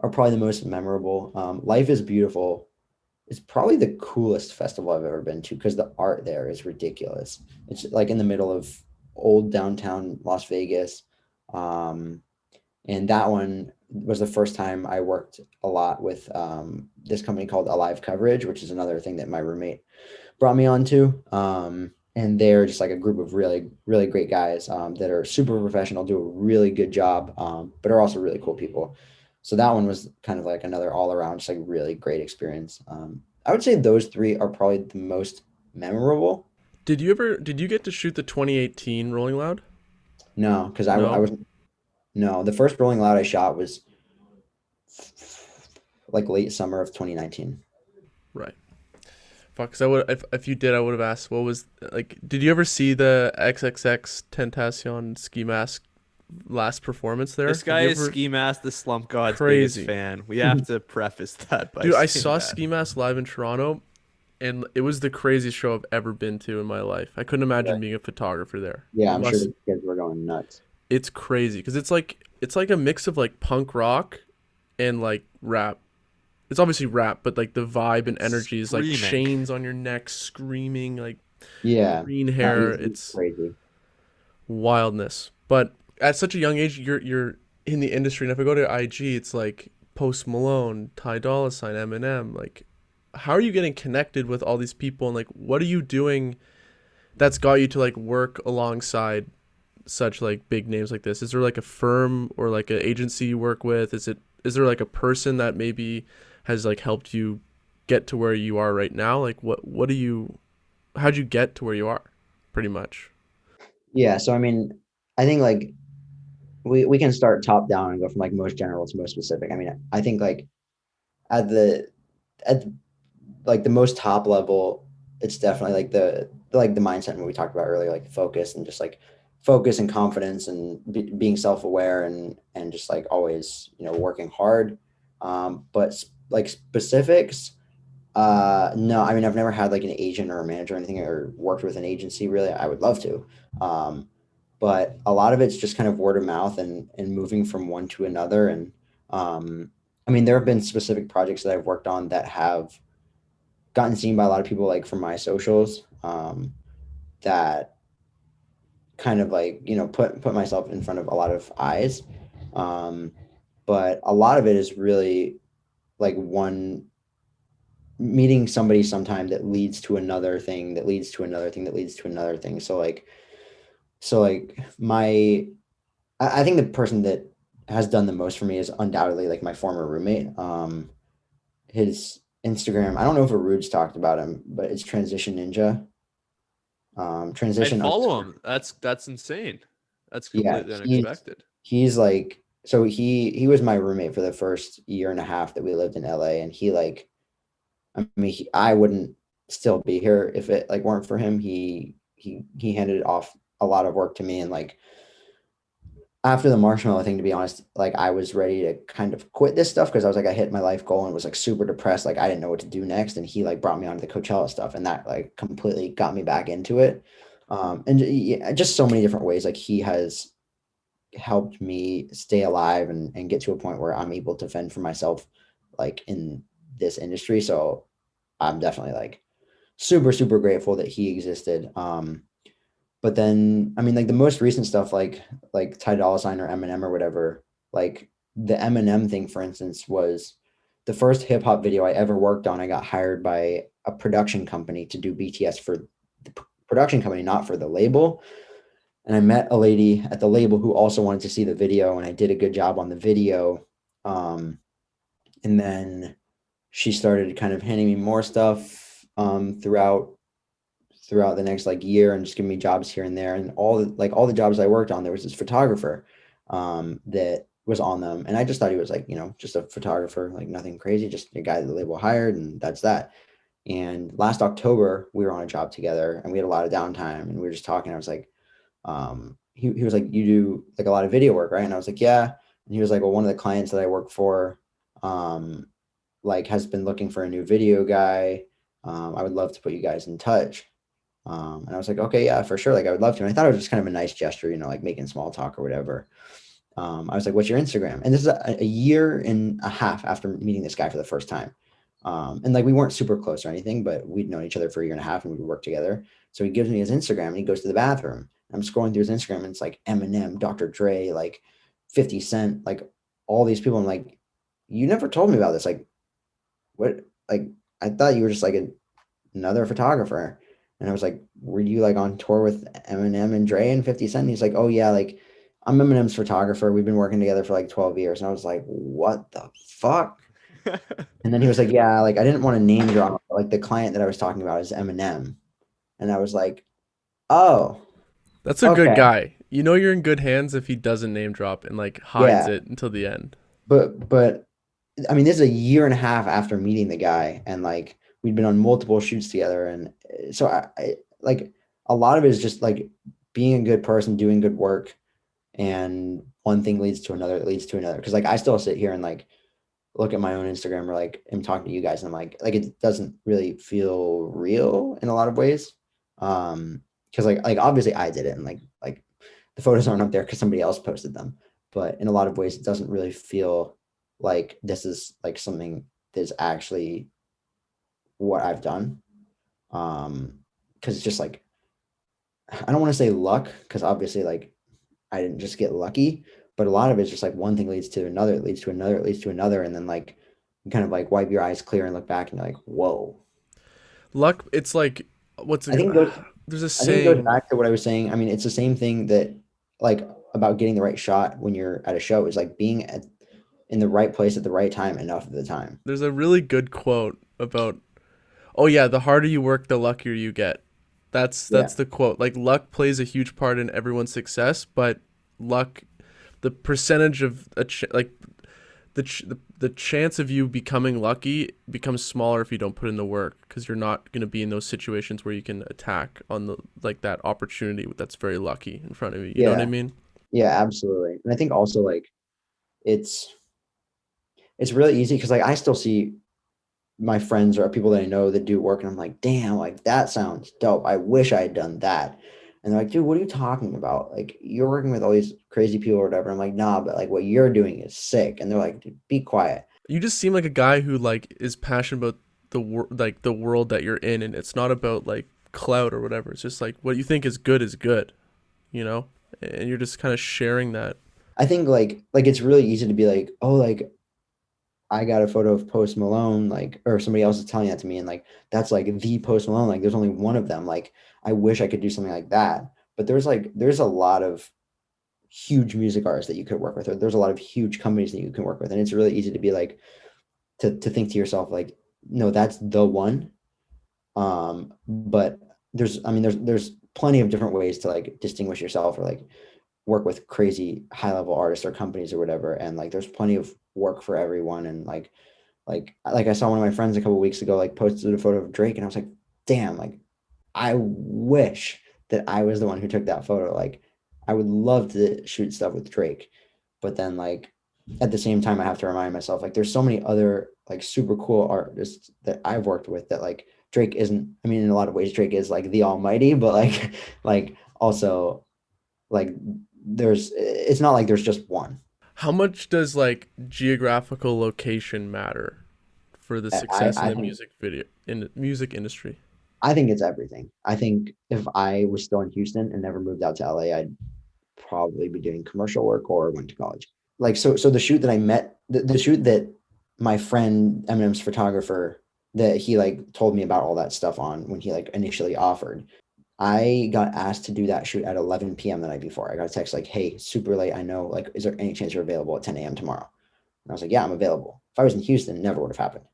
are probably the most memorable. Life is Beautiful is probably the coolest festival I've ever been to because the art there is ridiculous. It's like in the middle of old downtown Las Vegas. And that one was the first time I worked a lot with this company called Alive Coverage, which is another thing that my roommate brought me on to. And they're just like a group of really, really great guys that are super professional, do a really good job, but are also really cool people. So that one was kind of like another all around, just like really great experience. I would say those three are probably the most memorable. Did you get to shoot the 2018 Rolling Loud? No, because I No? was no, the first Rolling Loud I shot was like late summer of 2019. Right. Fuck, 'cause I would if you did, I would have asked what was like. Did you ever see the XXX Tentacion ski mask last performance there? This Have guy you is ever- Ski Mask, the Slump God's Crazy. biggest fan. We have to preface that by Dude, I saying saw that. Ski Mask live in Toronto, and it was the craziest show I've ever been to in my life. I couldn't imagine being a photographer there. Yeah, It I'm sure must- the kids were going nuts. It's crazy because it's like a mix of like punk rock and like rap. It's obviously rap, but like the vibe and energy is like Screaming. chains on your neck, screaming, like Yeah, green no, hair. he's It's crazy. wildness. But at such a young age, you're in the industry, and if I go to IG, it's like Post Malone, Ty Dolla Sign, Eminem. Like, how are you getting connected with all these people, and like what are you doing that's got you to like work alongside such like big names like this? Is there like a firm or like an agency you work with? Is there like a person that maybe has like helped you get to where you are right now? Like what do you how'd you get to where you are, pretty much? Yeah. So I mean, I think like we can start top down and go from like most general to most specific. I mean, I think like at the at like the most top level, it's definitely like the mindset and what we talked about earlier, like focus and just like focus and confidence and being self-aware and just like always, you know, working hard. But like specifics, no, I mean, I've never had like an agent or a manager or anything or worked with an agency really. I would love to. Um, but a lot of it's just kind of word of mouth and moving from one to another. And I mean, there have been specific projects that I've worked on that have gotten seen by a lot of people, like from my socials, that kind of like, you know, put myself in front of a lot of eyes. Um, but a lot of it is really like one meeting somebody sometime that leads to another thing that leads to another thing that leads to another thing. So like my I think the person that has done the most for me is undoubtedly like my former roommate. His Instagram, I don't know if Arude's talked about him, but it's Transition Ninja. I Transition follow underscore. him. That's insane. That's Yeah, completely unexpected. he's like, so he was my roommate for the first year and a half that we lived in LA, and he like, I mean, I wouldn't still be here if it like weren't for him. He handed off a lot of work to me, and like after the Marshmallow thing, to be honest, like I was ready to kind of quit this stuff because I was like, I hit my life goal and was like super depressed. Like I didn't know what to do next. And he like brought me onto the Coachella stuff, and that like completely got me back into it. And yeah, just so many different ways. Like he has helped me stay alive and get to a point where I'm able to fend for myself, like in this industry. So I'm definitely like super, super grateful that he existed. But then I mean like the most recent stuff like Ty Dolla Sign or Eminem or whatever, like the Eminem thing, for instance, was the first hip hop video I ever worked on. I got hired by a production company to do BTS for the production company, not for the label. And I met a lady at the label who also wanted to see the video, and I did a good job on the video. Um, and then she started kind of handing me more stuff throughout the next like year and just giving me jobs here and there. And all the jobs I worked on, there was this photographer that was on them. And I just thought he was like, you know, just a photographer, like nothing crazy, just a guy that the label hired, and that's that. And last October, we were on a job together and we had a lot of downtime and we were just talking. I was like, he was like, you do like a lot of video work, right? And I was like, yeah. And he was like, well, one of the clients that I work for, like has been looking for a new video guy. I would love to put you guys in touch. And I was like, okay, yeah, for sure. Like I would love to. And I thought it was just kind of a nice gesture, you know, like making small talk or whatever. I was like, what's your Instagram? And this is a year and a half after meeting this guy for the first time. And like we weren't super close or anything, but we'd known each other for a year and a half and we would work together. So he gives me his Instagram and he goes to the bathroom. I'm scrolling through his Instagram and it's like Eminem, Dr. Dre, like 50 Cent, like all these people. I'm like, you never told me about this. Like, what? Like, I thought you were just like another photographer. And I was like, were you like on tour with Eminem and Dre and 50 Cent? And he's like, oh yeah, like I'm Eminem's photographer. We've been working together for like 12 years. And I was like, what the fuck? And then he was like, yeah, like I didn't want to name drop, but like the client that I was talking about is Eminem. And I was like, oh, That's a good okay. guy. You know you're in good hands if he doesn't name drop and like hides Yeah. it until the end. But I mean, this is a year and a half after meeting the guy, and like we'd been on multiple shoots together, and so I like a lot of it is just like being a good person, doing good work, and one thing leads to another, it leads to another. Because like I still sit here and like look at my own Instagram or like I'm talking to you guys, and I'm like it doesn't really feel real in a lot of ways, because like obviously I did it, and like the photos aren't up there because somebody else posted them, but in a lot of ways it doesn't really feel like this is like something that's actually what I've done. Because it's just like I don't want to say luck, because obviously like I didn't just get lucky, but a lot of it's just like one thing leads to another, it leads to another, it leads to another, and then like you kind of like wipe your eyes clear and look back and you're like, whoa. Luck, it's like what's I it, think it goes there's a I think it goes saying. back to what I was saying. I mean, it's the same thing that like about getting the right shot when you're at a show is like being in the right place at the right time enough of the time. There's a really good quote about, oh yeah, the harder you work, the luckier you get. Yeah. That's the quote. Like luck plays a huge part in everyone's success, but luck, the percentage of like the chance of you becoming lucky becomes smaller if you don't put in the work, because you're not going to be in those situations where you can attack on the like that opportunity that's very lucky in front of you. You know what I Yeah. mean? Yeah, absolutely. And I think also like it's it's really easy because like I still see my friends or people that I know that do work and I'm like, damn, like that sounds dope. I wish I had done that. And they're like, dude, what are you talking about? Like you're working with all these crazy people or whatever. I'm like, nah, but like what you're doing is sick. And they're like, dude, be quiet. You just seem like a guy who like is passionate about like the world that you're in, and it's not about like clout or whatever. It's just like what you think is good, you know? And you're just kind of sharing that. I think like it's really easy to be like, oh, like I got a photo of Post Malone, like, or somebody else is telling that to me, and like that's like the Post Malone. Like, there's only one of them. Like, I wish I could do something like that. But there's a lot of huge music artists that you could work with, or there's a lot of huge companies that you can work with, and it's really easy to be like to think to yourself like, no, that's the one. But there's plenty of different ways to like distinguish yourself or like work with crazy high level artists or companies or whatever, and like there's plenty of work for everyone. And like I saw one of my friends a couple weeks ago like posted a photo of Drake and I was like, damn, like I wish that I was the one who took that photo. Like I would love to shoot stuff with Drake, but then like at the same time I have to remind myself like there's so many other like super cool artists that I've worked with that like Drake isn't. I mean, in a lot of ways Drake is like the almighty, but like like also like there's it's not like there's just one. How much does like geographical location matter for the I, success in I the think music industry? I think it's everything. I think if I was still in Houston and never moved out to LA, I'd probably be doing commercial work or went to college. Like so the shoot that I met the shoot that my friend Eminem's photographer that he like told me about all that stuff on when he like initially offered. I got asked to do that shoot at 11 p.m. the night before. I got a text like, "Hey, super late. I know. Like, is there any chance you're available at 10 a.m. tomorrow?" And I was like, "Yeah, I'm available." If I was in Houston, it never would have happened.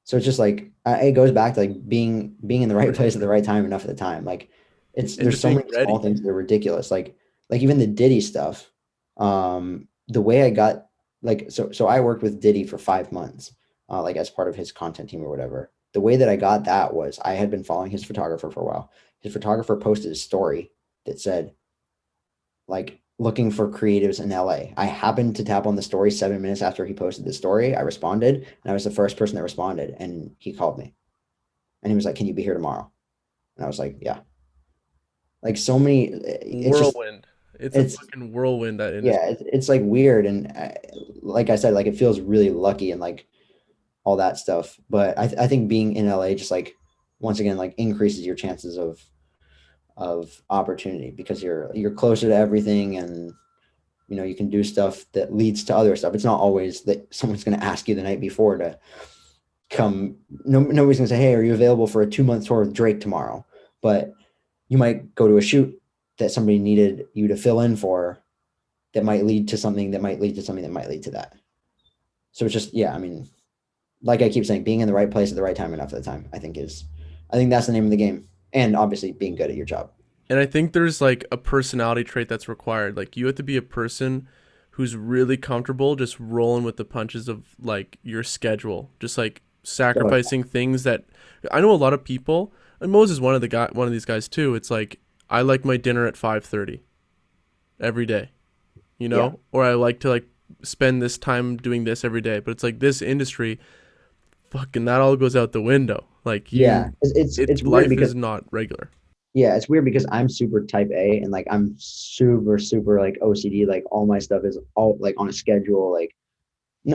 So it's just like it goes back to like being in the right place at the right time enough at the time. Like it's And there's just so being many small ready. things that are ridiculous. Like even the Diddy stuff. The way I got like so I worked with Diddy for 5 months, like as part of his content team or whatever. The way that I got that was I had been following his photographer for a while. His photographer posted a story that said like looking for creatives in LA. I happened to tap on the story 7 minutes after he posted the story. I responded, and I was the first person that responded, and he called me, and he was like, "Can you be here tomorrow?" And I was like, "Yeah." Like so many, it's just Whirlwind. It's a it's fucking whirlwind, that industry. yeah, it's like weird, and like I said, like it feels really lucky and like all that stuff. But I think being in LA just like once again like increases your chances of opportunity because you're closer to everything and you can do stuff that leads to other stuff. It's not always that someone's going to ask you the night before to come. No, nobody's going to say, "Hey, are you available for a 2 month tour with Drake tomorrow?" But you might go to a shoot that somebody needed you to fill in for that might lead to something that might lead to something that might lead to that. So it's just, yeah, I mean, like I keep saying, being in the right place at the right time enough at the time, I think that's the name of the game. And obviously being good at your job. And I think there's like a personality trait that's required. Like you have to be a person who's really comfortable just rolling with the punches of like your schedule, just like So, sacrificing things that I know a lot of people, and Mose is one of these guys too. It's like I like my dinner at 5:30 every day, you yeah, know? Or I like to like spend this time doing this every day. But it's like this industry, fucking that all goes out the window. Like yeah, you it's weird life because is not regular. yeah, it's weird because I'm super type A and like I'm super, super like OCD. Like all my stuff is all like on a schedule, like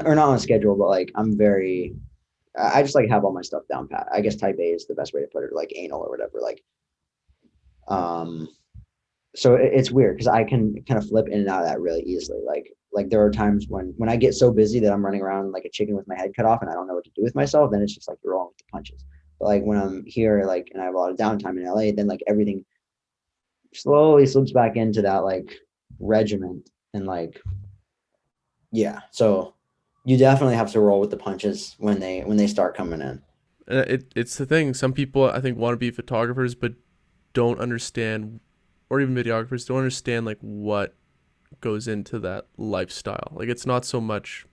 or not on a schedule, but like I'm very I just like have all my stuff down pat. I guess type A is the best way to put it, like anal or whatever. Like um so it's weird because I can kind of flip in and out of that really easily. Like like there are times when I get so busy that I'm running around like a chicken with my head cut off and I don't know what to do with myself, then it's just like you're rolling with the punches. But like when I'm here, like, and I have a lot of downtime in LA, then like everything slowly slips back into that like regiment and like, yeah. So you definitely have to roll with the punches when they start coming in. And it's the thing. Some people I think want to be photographers, but don't understand, or even videographers don't understand like what goes into that lifestyle. Like it's not so much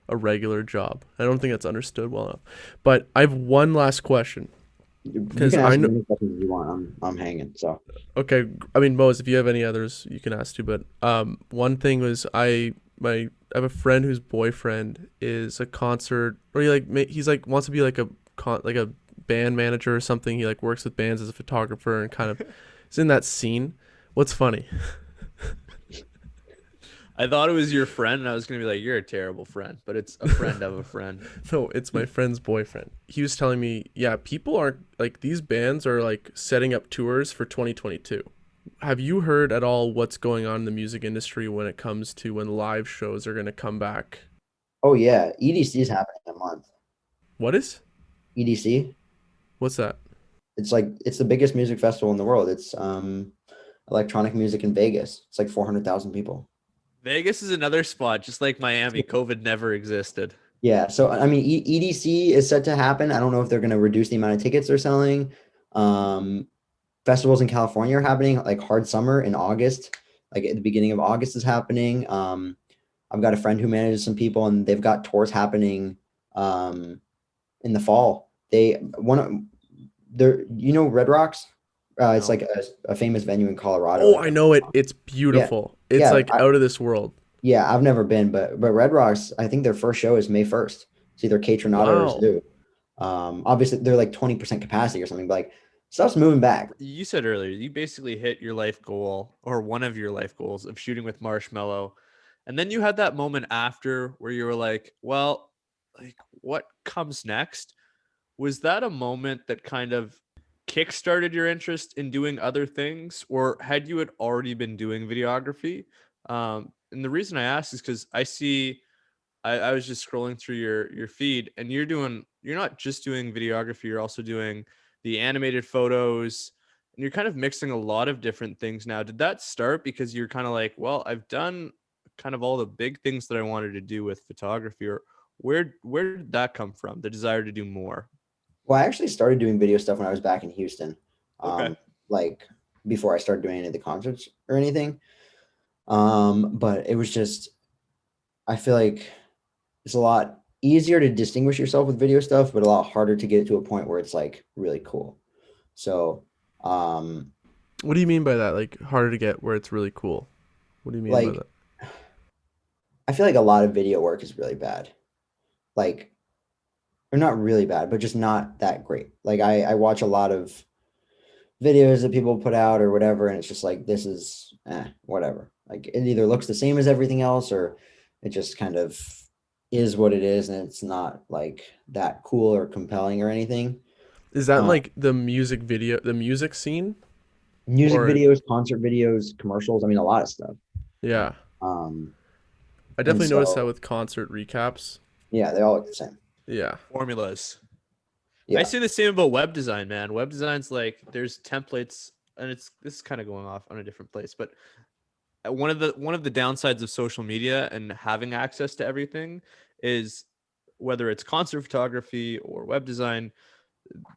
a regular job. I don't think that's understood well enough. But I have one last question You because can I ask know. me any questions you want. I'm hanging. So Okay, I mean, Mose, if you have any others, you can ask too. But one thing was I have a friend whose boyfriend is a concert, or he's like wants to be like like a band manager or something. He like works with bands as a photographer and kind of is in that scene. What's funny? I thought it was your friend, and I was gonna be like, "You're a terrible friend," but it's a friend of a friend. No, it's my friend's boyfriend. He was telling me, yeah, people aren't like these bands are like setting up tours for 2022. Have you heard at all what's going on in the music industry when it comes to when live shows are going to come back? oh yeah, EDC is happening in a month. What is? EDC, What's that? it's like it's the biggest music festival in the world. It's electronic music in Vegas. It's like 400,000 people. Vegas is another spot, just like Miami. COVID never existed. Yeah, so I mean, EDC is set to happen. I don't know if they're going to reduce the amount of tickets they're selling. Um, Festivals in California are happening, like Hard Summer in August, like at the beginning of August is happening. I've got a friend who manages some people, and they've got tours happening in the fall. They one of they're Red Rocks. It's No. like a famous venue in Colorado. Oh, Like I know it. It's yeah, beautiful. It's yeah. like out of this world. Yeah, I've never been, but Red Rocks, I think their first show is May 1st. It's either Kate Renata or Wow. Zoo. Obviously they're like 20% capacity or something, but like stuff's moving back. You said earlier, you basically hit your life goal or one of your life goals of shooting with Marshmello. And then you had that moment after where you were like, well, like what comes next? Was that a moment that kind of kickstarted your interest in doing other things, or had you had already been doing videography? And the reason I ask is because I was just scrolling through your feed, and you're not just doing videography, you're also doing the animated photos, and you're kind of mixing a lot of different things now. Did that start because you're kind of like, well, I've done kind of all the big things that I wanted to do with photography, or where did that come from? The desire to do more? Well, I actually started doing video stuff when I was back in Houston. Okay. Like before I started doing any of the concerts or anything. But it was just I feel like it's a lot easier to distinguish yourself with video stuff, but a lot harder to get to a point where it's like really cool. So, um, What do you mean by that? Like harder to get where it's really cool. What do you mean by like that? I feel like a lot of video work is really bad. Like, or not really bad, but just not that great. Like I watch a lot of videos that people put out or whatever, and it's just like this is whatever. Like it either looks the same as everything else, or it just kind of is what it is, and it's not like that cool or compelling or anything. Is that Uh, like the music scene? Music Or videos, concert videos, commercials. I mean, a lot of stuff. yeah. Um, I and definitely noticed that so with concert recaps. yeah, they all look the same. Yeah. Formulas. I Yeah, say the same about web design, man. Web design's like there's templates, and this is kind of going off on a different place, but one of the downsides of social media and having access to everything is whether it's concert photography or web design,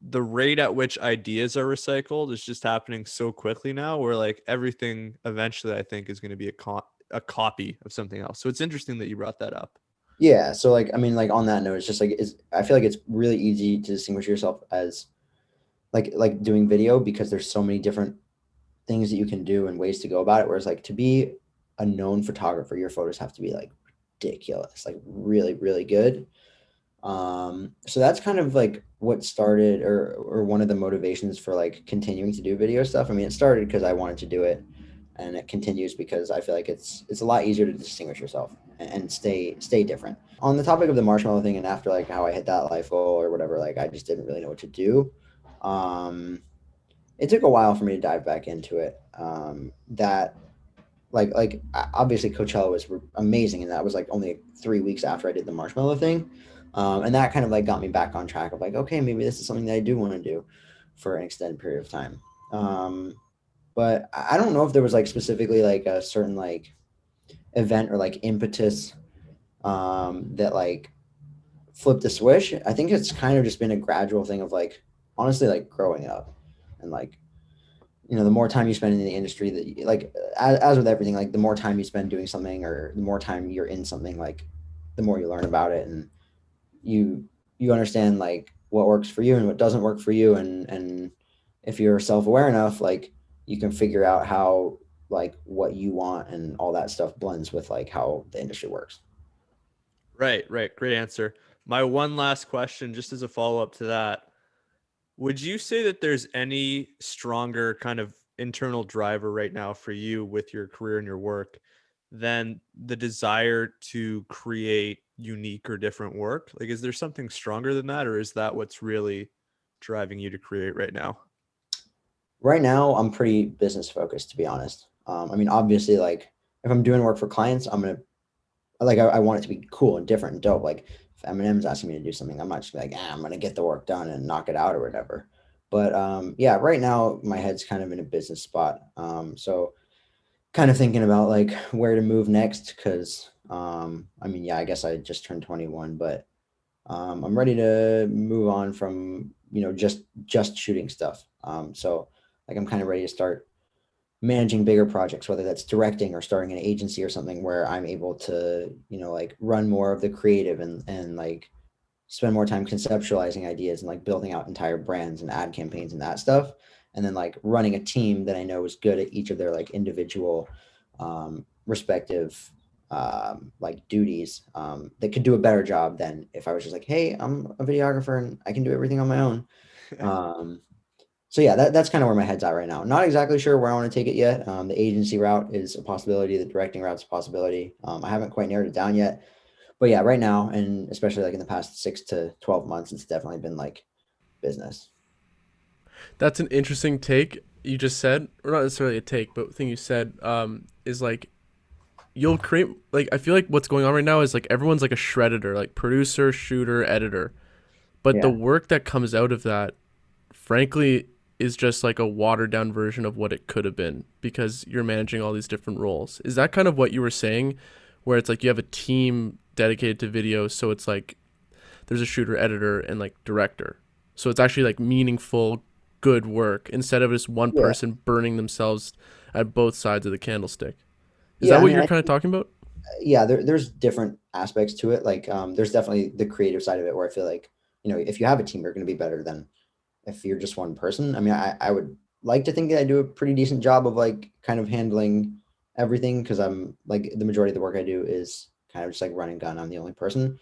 the rate at which ideas are recycled is just happening so quickly now, where like everything eventually I think is going to be a copy of something else. So it's interesting that you brought that up. yeah. So like, I mean, like on that note, it's just like I feel like it's really easy to distinguish yourself as like doing video because there's so many different things that you can do and ways to go about it. Whereas like to be a known photographer, your photos have to be like ridiculous, like really, really good. So that's kind of like what started or one of the motivations for like continuing to do video stuff. I mean, it started because I wanted to do it, and it continues because I feel like it's a lot easier to distinguish yourself and stay different. On the topic of the marshmallow thing, and after like how I hit that life goal or whatever, like I just didn't really know what to do. Um, it took a while for me to dive back into it. That obviously Coachella was amazing, and that was like only 3 weeks after I did the Marshmallow thing, and that kind of like got me back on track of like, okay, maybe this is something that I do want to do for an extended period of time. But I don't know if there was like specifically like a certain like event or like impetus that like flipped the switch. I think it's kind of just been a gradual thing of like honestly like growing up and like the more time you spend in the industry that like as with everything, like the more time you spend doing something or the more time you're in something, like the more you learn about it, and you you understand like what works for you and what doesn't work for you, and if you're self-aware enough, like you can figure out how like what you want and all that stuff blends with like how the industry works. Right, right. Great answer. My one last question, just as a follow up to that, would you say that there's any stronger kind of internal driver right now for you with your career and your work than the desire to create unique or different work? Like, is there something stronger than that, or is that what's really driving you to create right now? Right now I'm pretty business focused, to be honest. I mean, obviously, like if I'm doing work for clients, I'm gonna like I want it to be cool and different and dope. Like if Eminem's asking me to do something, I'm not just like, I'm gonna get the work done and knock it out or whatever. But yeah, right now my head's kind of in a business spot. So kind of thinking about like where to move next because I mean, yeah, I guess I just turned 21, but I'm ready to move on from just shooting stuff. So like I'm kind of ready to start managing bigger projects, whether that's directing or starting an agency or something where I'm able to, like run more of the creative and like spend more time conceptualizing ideas and like building out entire brands and ad campaigns and that stuff. And then like running a team that I know is good at each of their like individual respective like duties that could do a better job than if I was just like, hey, I'm a videographer and I can do everything on my own. Um, so yeah, that's kind of where my head's at right now. Not exactly sure where I want to take it yet. The agency route is a possibility. The directing route's a possibility. I haven't quite narrowed it down yet, but yeah, right now, and especially like in the past 6 to 12 months, it's definitely been like business. That's an interesting take you just said, or not necessarily a take, but thing you said is like you'll create like I feel like what's going on right now is like everyone's like a shredder, like producer, shooter, editor, but the Yeah. work that comes out of that, frankly, is just like a watered down version of what it could have been because you're managing all these different roles. Is that kind of what you were saying, where it's like you have a team dedicated to video, so it's like there's a shooter, editor, and like director. So it's actually like meaningful, good work instead of just one Yeah. person burning themselves at both sides of the candlestick. Is Yeah. that I what mean, you're kind of talking about? yeah, there's different aspects to it. Like, there's definitely the creative side of it where I feel like, if you have a team, you're going to be better than if you're just one person. I mean, I would like to think that I do a pretty decent job of like kind of handling everything because I'm like the majority of the work I do is kind of just like run and gun. I'm the only person.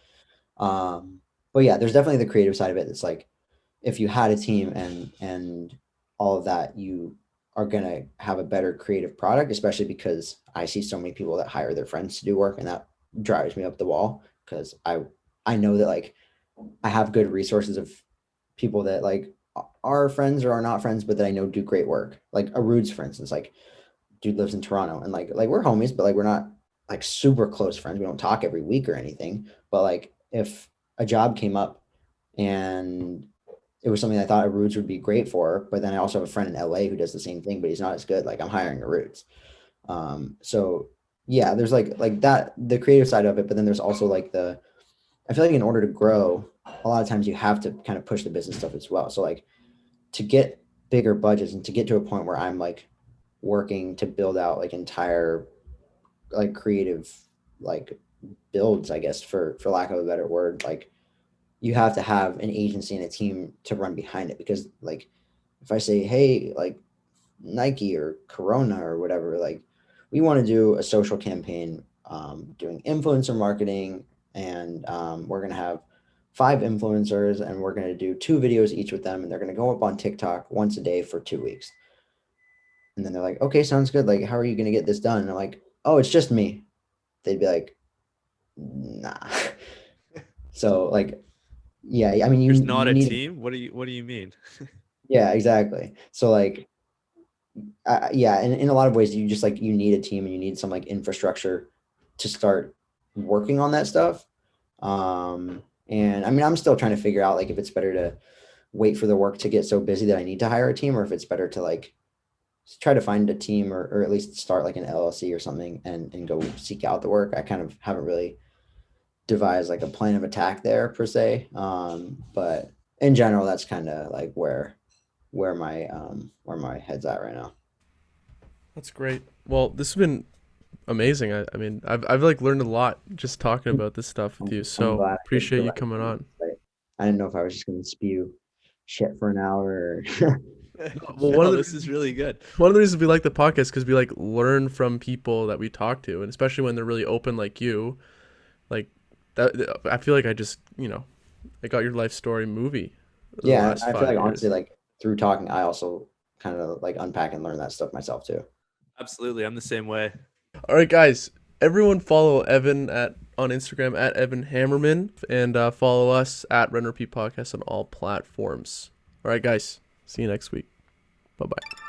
Um, but yeah, there's definitely the creative side of it. It's like if you had a team and all of that, you are gonna have a better creative product, especially because I see so many people that hire their friends to do work, and that drives me up the wall because I know that like I have good resources of people that like are friends or are not friends, but that I know do great work. Like Arud's, for instance, like dude lives in Toronto, and like we're homies, but like we're not like super close friends. We don't talk every week or anything. But like if a job came up and it was something I thought Arud's would be great for, but then I also have a friend in LA who does the same thing, but he's not as good. Like I'm hiring Arud's. So yeah, there's like that the creative side of it, but then there's also like the I feel like in order to grow, a lot of times you have to kind of push the business stuff as well. So like to get bigger budgets and to get to a point where I'm like working to build out like entire like creative like builds, I guess for lack of a better word, like you have to have an agency and a team to run behind it because like if I say, hey, like Nike or Corona or whatever, like we want to do a social campaign, doing influencer marketing, and we're gonna have 5 influencers, and we're gonna do 2 videos each with them, and they're gonna go up on TikTok once a day for 2 weeks. And then they're like, okay, sounds good. Like, how are you gonna get this done? And I'm like, oh, it's just me. They'd be like, nah. So like, yeah, I mean, you There's you not a need, team. What do you mean? yeah, exactly. So like Yeah, and in a lot of ways, you just like you need a team and you need some like infrastructure to start working on that stuff. And I mean, I'm still trying to figure out like if it's better to wait for the work to get so busy that I need to hire a team, or if it's better to like try to find a team or at least start like an LLC or something and go seek out the work. I kind of haven't really devised like a plan of attack there per se. But in general, that's kind of like where my head's at right now. That's great. Well, this has been amazing. I mean, I've like learned a lot just talking about this stuff with you. I'm So glad I could appreciate you provide coming some on. insight. I didn't know if I was just going to spew shit for an hour. Well, No, this is really good. one of the reasons we like the podcast because we like learn from people that we talk to, and especially when they're really open like you, like that. I feel like I just I got your life story movie. The Yeah, last I feel 5 like years. honestly, like through talking, I also kind of like unpack and learn that stuff myself too. Absolutely, I'm the same way. All right, guys. Everyone follow Evan on Instagram at Evan Hammerman and follow us at RnR Podcast on all platforms. All right, guys. See you next week. Bye bye.